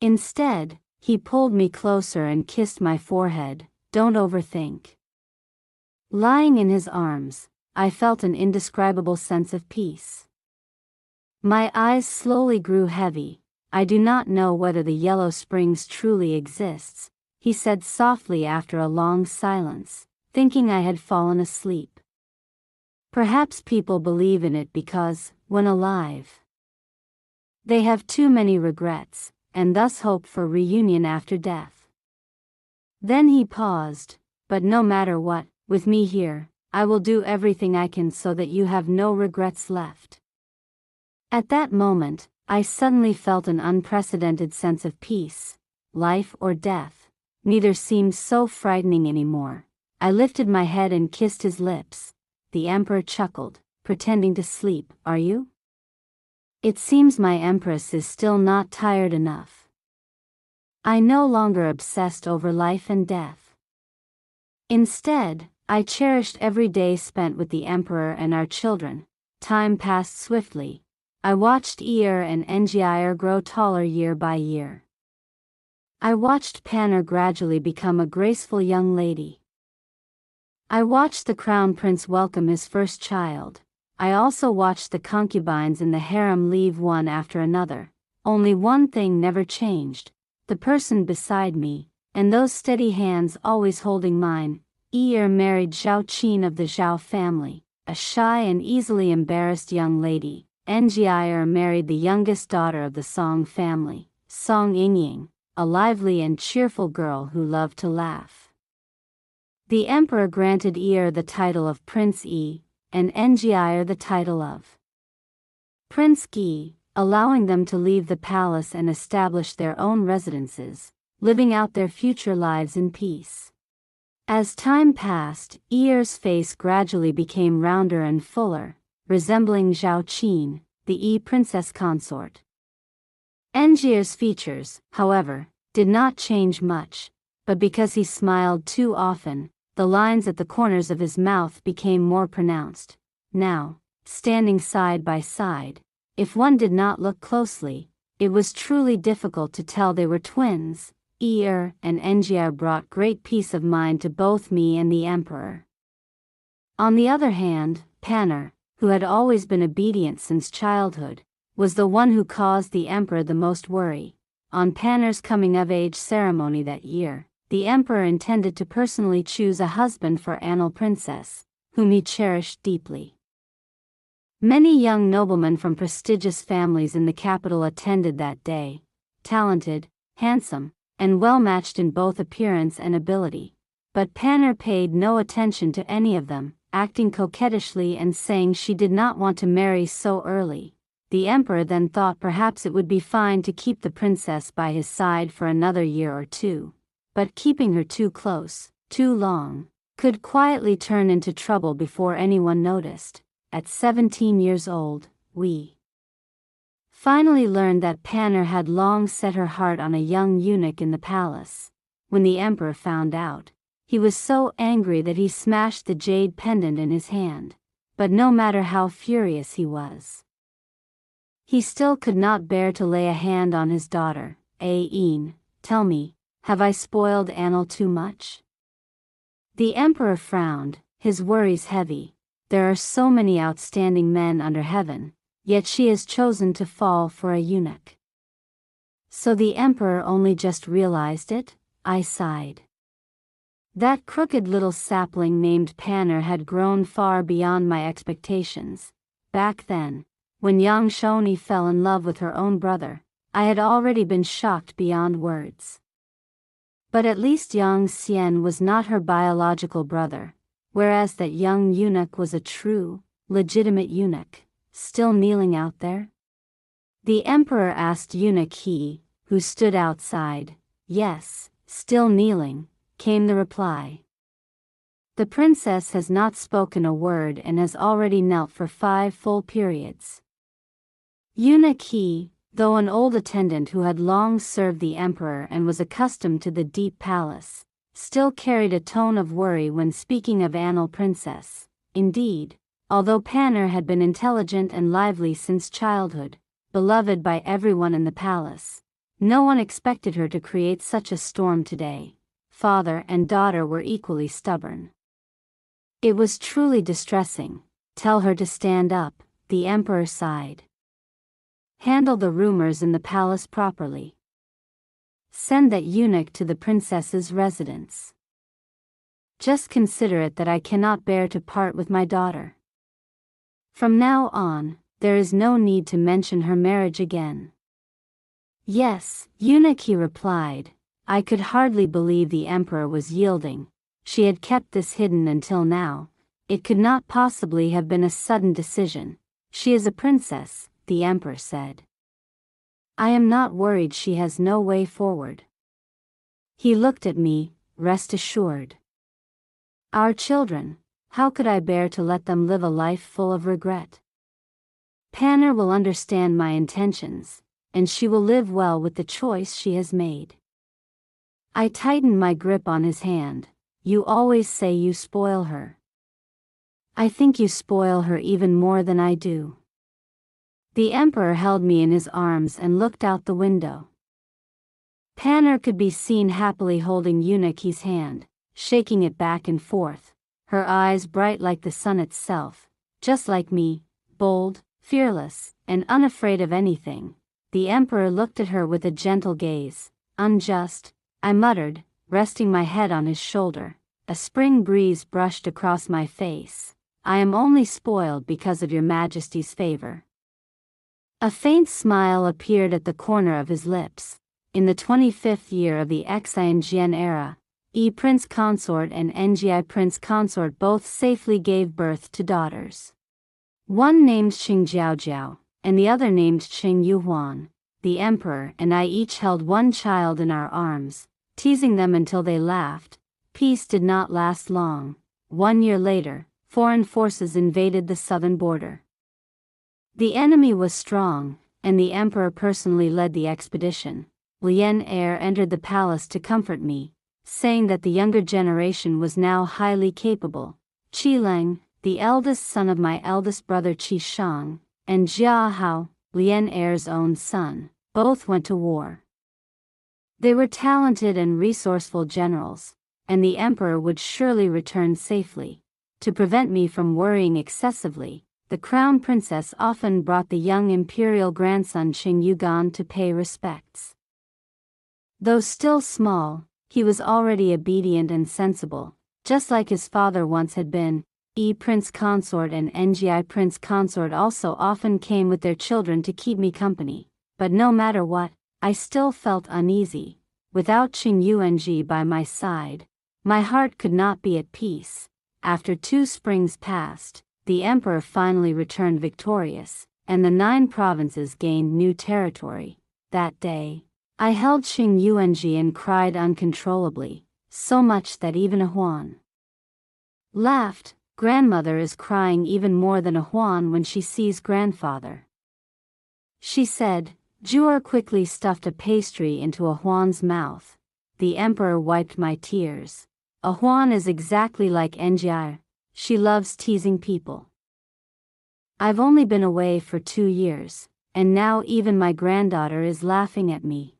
A: Instead, he pulled me closer and kissed my forehead. Don't overthink. Lying in his arms, I felt an indescribable sense of peace. My eyes slowly grew heavy. I do not know whether the Yellow Springs truly exists, he said softly after a long silence, thinking I had fallen asleep. Perhaps people believe in it because, when alive, they have too many regrets, and thus hope for reunion after death. Then he paused. But no matter what, with me here, I will do everything I can so that you have no regrets left. At that moment, I suddenly felt an unprecedented sense of peace. Life or death, neither seemed so frightening anymore. I lifted my head and kissed his lips. The emperor chuckled, pretending to sleep. Are you? It seems my empress is still not tired enough. I no longer obsessed over life and death. Instead, I cherished every day spent with the emperor and our children. Time passed swiftly. I watched Eir and Ngier grow taller year by year. I watched Panner gradually become a graceful young lady. I watched the crown prince welcome his first child. I also watched the concubines in the harem leave one after another. Only one thing never changed: the person beside me, and those steady hands always holding mine. Eir married Zhao Qin of the Zhao family, a shy and easily embarrassed young lady. Ngier married the youngest daughter of the Song family, Song Yingying, a lively and cheerful girl who loved to laugh. The emperor granted Eir the title of Prince Yi, and Ngier the title of Prince Gi, allowing them to leave the palace and establish their own residences, living out their future lives in peace. As time passed, Eir's face gradually became rounder and fuller, resembling Zhao Qin, the Yi princess consort. Ngier's features, however, did not change much, but because he smiled too often, the lines at the corners of his mouth became more pronounced. Now, standing side by side, if one did not look closely, it was truly difficult to tell they were twins. Eir and Ngier brought great peace of mind to both me and the emperor. On the other hand, Panner, who had always been obedient since childhood, was the one who caused the emperor the most worry. On Panner's coming-of-age ceremony that year, the emperor intended to personally choose a husband for Anil Princess, whom he cherished deeply. Many young noblemen from prestigious families in the capital attended that day, talented, handsome, and well-matched in both appearance and ability. But Panner paid no attention to any of them, acting coquettishly and saying she did not want to marry so early. The emperor then thought perhaps it would be fine to keep the princess by his side for another year or two. But keeping her too close, too long, could quietly turn into trouble before anyone noticed. At 17 years old, we finally learned that Panner had long set her heart on a young eunuch in the palace. When the emperor found out, he was so angry that he smashed the jade pendant in his hand. But no matter how furious he was, he still could not bear to lay a hand on his daughter. Ain, tell me, have I spoiled Anil too much? The emperor frowned, his worries heavy. There are so many outstanding men under heaven, yet she has chosen to fall for a eunuch. So the emperor only just realized it? I sighed. That crooked little sapling named Panner had grown far beyond my expectations. Back then, when Yang Shoni fell in love with her own brother, I had already been shocked beyond words. But at least Yang Xian was not her biological brother, whereas that young eunuch was a true, legitimate eunuch, still kneeling out there. The emperor asked Eunuch He, who stood outside. Yes, still kneeling, came the reply. The princess has not spoken a word and has already knelt for 5 full periods. Eunuch He, though an old attendant who had long served the emperor and was accustomed to the deep palace, still carried a tone of worry when speaking of Anil Princess. Indeed, although Panner had been intelligent and lively since childhood, beloved by everyone in the palace, no one expected her to create such a storm today. Father and daughter were equally stubborn. It was truly distressing. Tell her to stand up, the emperor sighed. Handle the rumors in the palace properly. Send that eunuch to the princess's residence. Just consider it that I cannot bear to part with my daughter. From now on, there is no need to mention her marriage again. Yes, Eunuch He replied. I could hardly believe the emperor was yielding. She had kept this hidden until now. It could not possibly have been a sudden decision. She is a princess, the emperor said. I am not worried she has no way forward. He looked at me, rest assured. Our children, how could I bear to let them live a life full of regret? Panner will understand my intentions, and she will live well with the choice she has made. I tightened my grip on his hand. You always say you spoil her. I think you spoil her even more than I do. The emperor held me in his arms and looked out the window. Panner could be seen happily holding Eunuch's hand, shaking it back and forth, her eyes bright like the sun itself, just like me, bold, fearless, and unafraid of anything. The emperor looked at her with a gentle gaze. Unjust, I muttered, resting my head on his shoulder. A spring breeze brushed across my face. I am only spoiled because of your Majesty's favor. A faint smile appeared at the corner of his lips. In the 25th year of the Xianjian era, Prince Consort and Ngi Prince Consort both safely gave birth to daughters. One named Qing Jiaojiao, and the other named Qing Yuhuan. The emperor and I each held one child in our arms, teasing them until they laughed. Peace did not last long. 1 year later, foreign forces invaded the southern border. The enemy was strong, and the emperor personally led the expedition. Lian Er entered the palace to comfort me, saying that the younger generation was now highly capable. Qi Leng, the eldest son of my eldest brother Qi Shang, and Jia Hao, Lian Er's own son, both went to war. They were talented and resourceful generals, and the emperor would surely return safely. To prevent me from worrying excessively, the crown princess often brought the young imperial grandson Qing Yugan to pay respects. Though still small, he was already obedient and sensible, just like his father once had been. Prince Consort and Ngi Prince Consort also often came with their children to keep me company, but no matter what, I still felt uneasy. Without Qing Yuanji by my side, my heart could not be at peace. After 2 springs passed, the emperor finally returned victorious, and the 9 provinces gained new territory. That day, I held Qing Yuanji and cried uncontrollably, so much that even Ahuan laughed. Grandmother is crying even more than Ahuan when she sees grandfather, she said. Jur quickly stuffed a pastry into Ahuan's mouth. The emperor wiped my tears. Ahuan is exactly like Ngi. She loves teasing people. I've only been away for 2 years, and now even my granddaughter is laughing at me.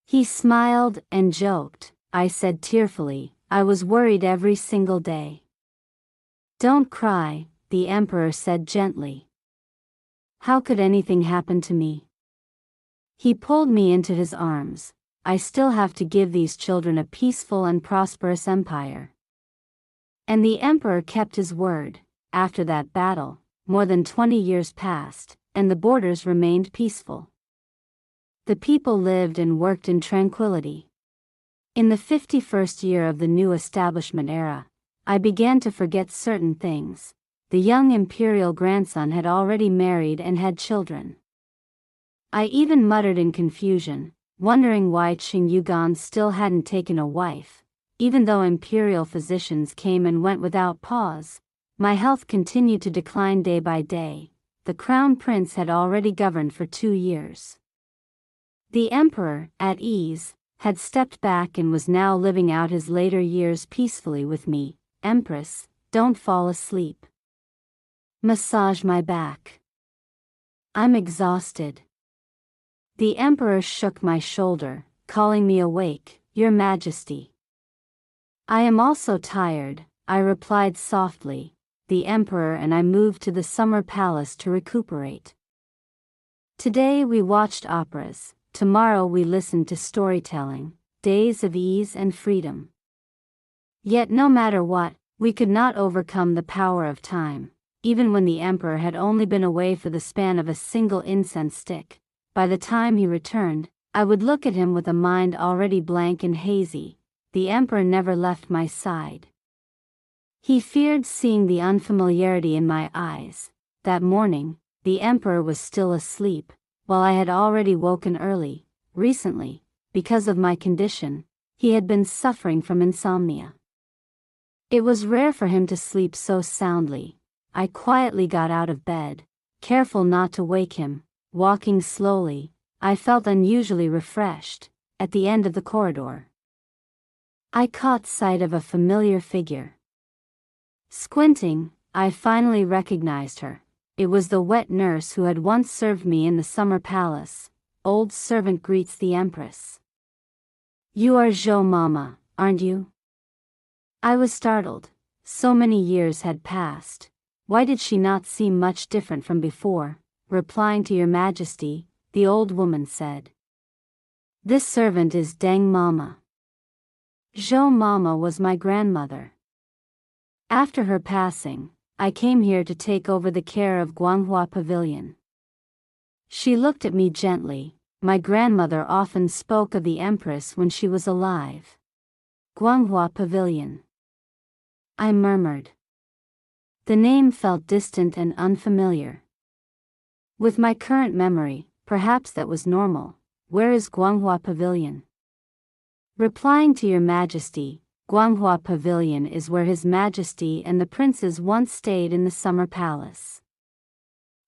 A: He smiled and joked. I said tearfully, I was worried every single day. Don't cry, the emperor said gently. How could anything happen to me? He pulled me into his arms. I still have to give these children a peaceful and prosperous empire. And the emperor kept his word. After that battle, more than 20 years passed, and the borders remained peaceful. The people lived and worked in tranquility. In the 51st year of the new establishment era, I began to forget certain things. The young imperial grandson had already married and had children. I even muttered in confusion, wondering why Qing Yugan still hadn't taken a wife. Even though imperial physicians came and went without pause, my health continued to decline day by day. The crown prince had already governed for 2 years. The emperor, at ease, had stepped back and was now living out his later years peacefully with me. Empress, don't fall asleep. Massage my back. I'm exhausted. The emperor shook my shoulder, calling me awake. Your Majesty. I am also tired, I replied softly. The emperor and I moved to the summer palace to recuperate. Today we watched operas, tomorrow we listened to storytelling, days of ease and freedom. Yet no matter what, we could not overcome the power of time. Even when the emperor had only been away for the span of a single incense stick, by the time he returned, I would look at him with a mind already blank and hazy. The emperor never left my side. He feared seeing the unfamiliarity in my eyes. That morning, the emperor was still asleep, while I had already woken early. Recently, because of my condition, he had been suffering from insomnia. It was rare for him to sleep so soundly. I quietly got out of bed, careful not to wake him. Walking slowly, I felt unusually refreshed. At the end of the corridor, I caught sight of a familiar figure. Squinting, I finally recognized her. It was the wet nurse who had once served me in the summer palace. Old servant greets the empress. "You are Zhou Mama, aren't you?" I was startled. So many years had passed. Why did she not seem much different from before? Replying to your majesty, the old woman said, "This servant is Deng Mama." Zhou Mama was my grandmother. After her passing, I came here to take over the care of Guanghua Pavilion. She looked at me gently. My grandmother often spoke of the empress when she was alive. Guanghua Pavilion, I murmured. The name felt distant and unfamiliar. With my current memory, perhaps that was normal. Where is Guanghua Pavilion? Replying to your majesty, Guanghua Pavilion is where His Majesty and the princes once stayed in the summer palace.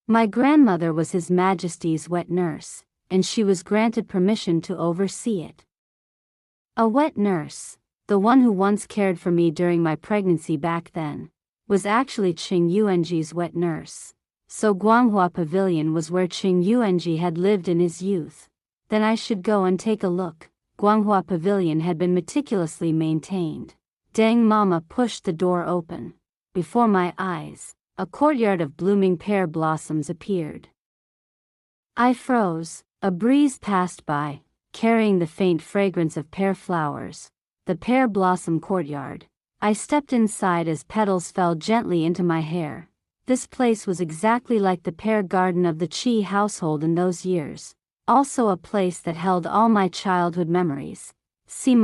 A: My grandmother was His Majesty's wet nurse, and she was granted permission to oversee it. A wet nurse, the one who once cared for me during my pregnancy back then, was actually Qing Yuanji's wet nurse. So Guanghua Pavilion was where Qing Yuanji had lived in his youth. Then I should go and take a look. Guanghua Pavilion had been meticulously maintained. Deng Mama pushed the door open. Before my eyes, a courtyard of blooming pear blossoms appeared. I froze. A breeze passed by, carrying the faint fragrance of pear flowers. The pear blossom courtyard. I stepped inside as petals fell gently into my hair. This place was exactly like the pear garden of the Qi household in those years. Also a place that held all my childhood memories.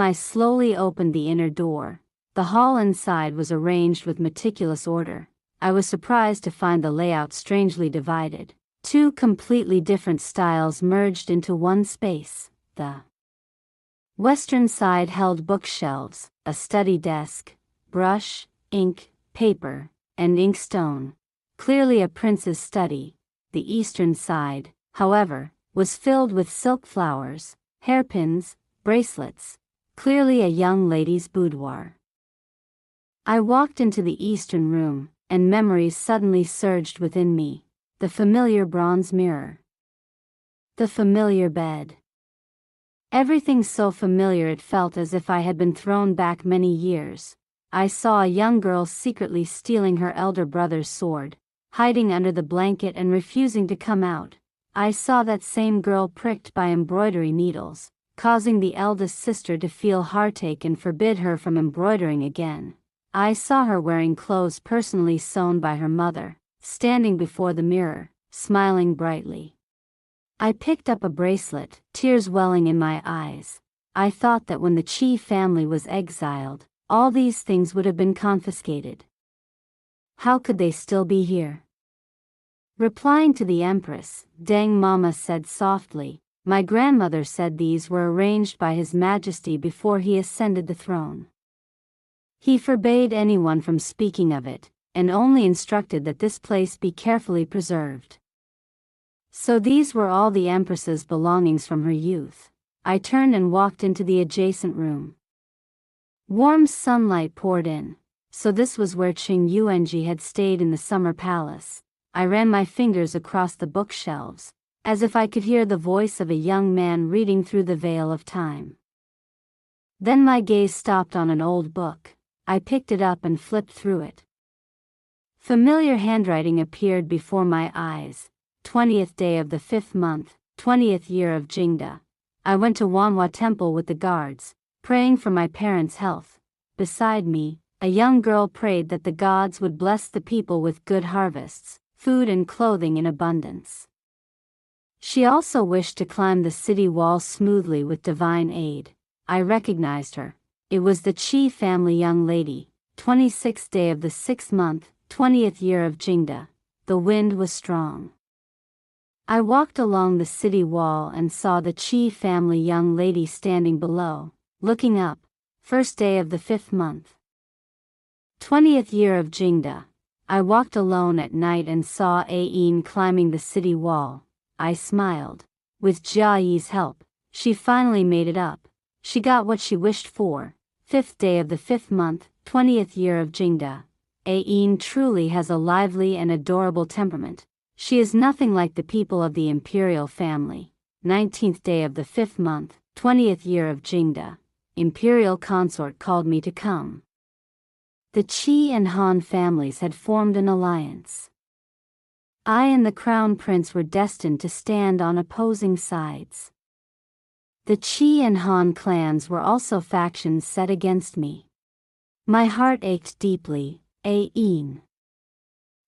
A: I slowly opened the inner door. The hall inside was arranged with meticulous order. I was surprised to find the layout strangely divided. Two completely different styles merged into one space. The western side held bookshelves, a study desk, brush, ink, paper, and inkstone. Clearly a prince's study. The eastern side, however, was filled with silk flowers, hairpins, bracelets, clearly a young lady's boudoir. I walked into the eastern room, and memories suddenly surged within me. The familiar bronze mirror. The familiar bed. Everything so familiar it felt as if I had been thrown back many years. I saw a young girl secretly stealing her elder brother's sword, hiding under the blanket and refusing to come out. I saw that same girl pricked by embroidery needles, causing the eldest sister to feel heartache and forbid her from embroidering again. I saw her wearing clothes personally sewn by her mother, standing before the mirror, smiling brightly. I picked up a bracelet, tears welling in my eyes. I thought that when the Qi family was exiled, all these things would have been confiscated. How could they still be here? Replying to the empress, Deng Mama said softly, "My grandmother said these were arranged by His Majesty before he ascended the throne. He forbade anyone from speaking of it, and only instructed that this place be carefully preserved." So these were all the empress's belongings from her youth. I turned and walked into the adjacent room. Warm sunlight poured in. So this was where Qing Yuanji had stayed in the summer palace. I ran my fingers across the bookshelves, as if I could hear the voice of a young man reading through the veil of time. Then my gaze stopped on an old book. I picked it up and flipped through it. Familiar handwriting appeared before my eyes. 20th day of the 5th month, 20th year of Jingda. I went to Wanhua Temple with the guards, praying for my parents' health. Beside me, a young girl prayed that the gods would bless the people with good harvests, food and clothing in abundance. She also wished to climb the city wall smoothly with divine aid. I recognized her. It was the Qi family young lady. 26th day of the 6th month, 20th year of Jingda. The wind was strong. I walked along the city wall and saw the Qi family young lady standing below, looking up. First day of the 5th month. 20th year of Jingda. I walked alone at night and saw Ayin climbing the city wall. I smiled. With Jia Yi's help, she finally made it up. She got what she wished for. 5th day of the 5th month, 20th year of Jingda. Ayin truly has a lively and adorable temperament. She is nothing like the people of the imperial family. 19th day of the 5th month, 20th year of Jingda. Imperial consort called me to come. The Qi and Han families had formed an alliance. I and the crown prince were destined to stand on opposing sides. The Qi and Han clans were also factions set against me. My heart ached deeply. Ayin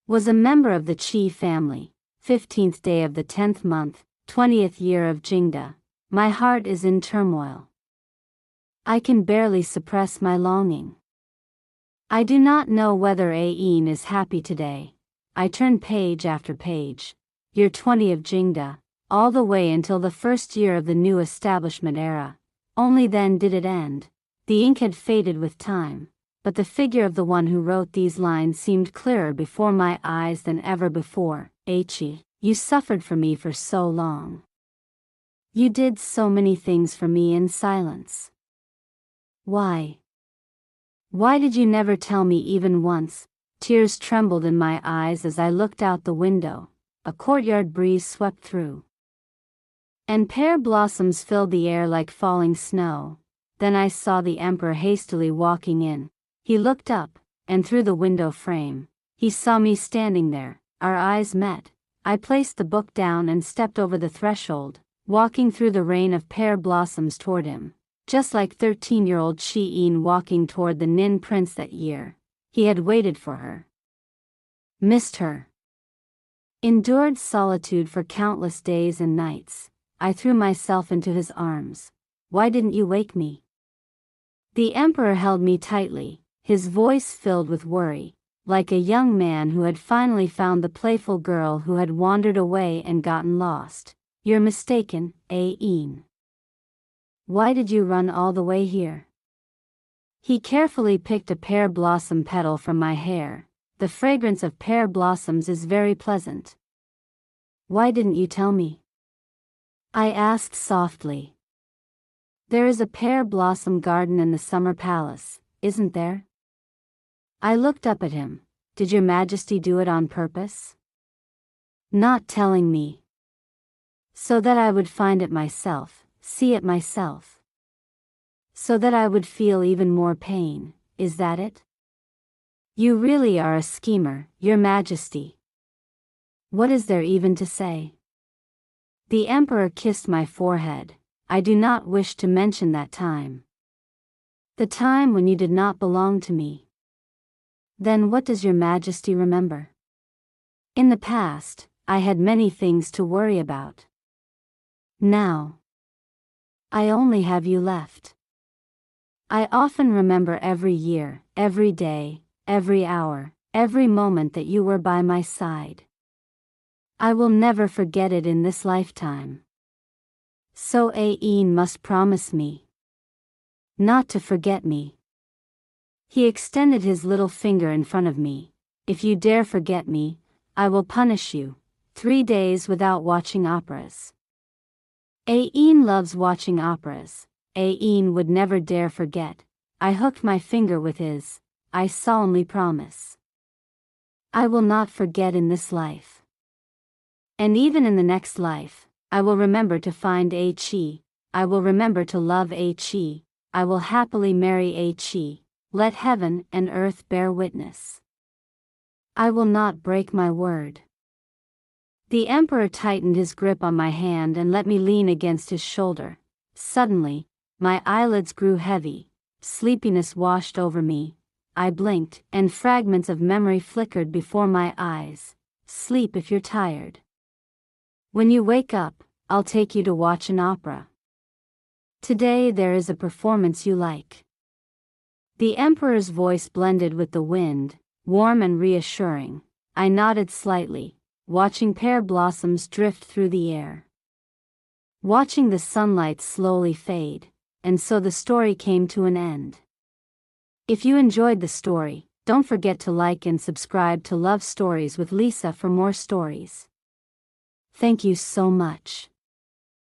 A: was a member of the Qi family. 15th day of the 10th month, 20th year of Jingda. My heart is in turmoil. I can barely suppress my longing. I do not know whether Ayin is happy today. I turn page after page. Year 20 of Jingda, all the way until the first year of the new establishment era. Only then did it end. The ink had faded with time, but the figure of the one who wrote these lines seemed clearer before my eyes than ever before. Aichi, you suffered for me for so long. You did so many things for me in silence. Why? Why did you never tell me even once? Tears trembled in my eyes as I looked out the window. A courtyard breeze swept through, and pear blossoms filled the air like falling snow. Then I saw the emperor hastily walking in. He looked up, and through the window frame, he saw me standing there. Our eyes met. I placed the book down and stepped over the threshold, walking through the rain of pear blossoms toward him. Just like 13-year-old Ayin walking toward the Nin prince that year. He had waited for her. Missed her. Endured solitude for countless days and nights. I threw myself into his arms. Why didn't you wake me? The emperor held me tightly, his voice filled with worry, like a young man who had finally found the playful girl who had wandered away and gotten lost. You're mistaken, Ayin. Why did you run all the way here? He carefully picked a pear blossom petal from my hair. The fragrance of pear blossoms is very pleasant. Why didn't you tell me? I asked softly. There is a pear blossom garden in the summer palace, isn't there? I looked up at him. Did your majesty do it on purpose? Not telling me. So that I would find it myself. See it myself. So that I would feel even more pain, is that it? You really are a schemer, your majesty. What is there even to say? The emperor kissed my forehead. I do not wish to mention that time. The time when you did not belong to me. Then what does your majesty remember? In the past, I had many things to worry about. Now, I only have you left. I often remember every year, every day, every hour, every moment that you were by my side. I will never forget it in this lifetime. So Ayin must promise me not to forget me. He extended his little finger in front of me. If you dare forget me, I will punish you. 3 days without watching operas. Ayin loves watching operas. Ayin would never dare forget. I hooked my finger with his. I solemnly promise. I will not forget in this life. And even in the next life, I will remember to find Qi. I will remember to love Qi. I will happily marry Qi. Let heaven and earth bear witness. I will not break my word. The emperor tightened his grip on my hand and let me lean against his shoulder. Suddenly, my eyelids grew heavy. Sleepiness washed over me. I blinked, and fragments of memory flickered before my eyes. Sleep if you're tired. When you wake up, I'll take you to watch an opera. Today there is a performance you like. The emperor's voice blended with the wind, warm and reassuring. I nodded slightly. watching pear blossoms drift through the air. Watching the sunlight slowly fade, and so the story came to an end. If you enjoyed the story, don't forget to like and subscribe to Love Stories with Lisa for more stories. Thank you so much.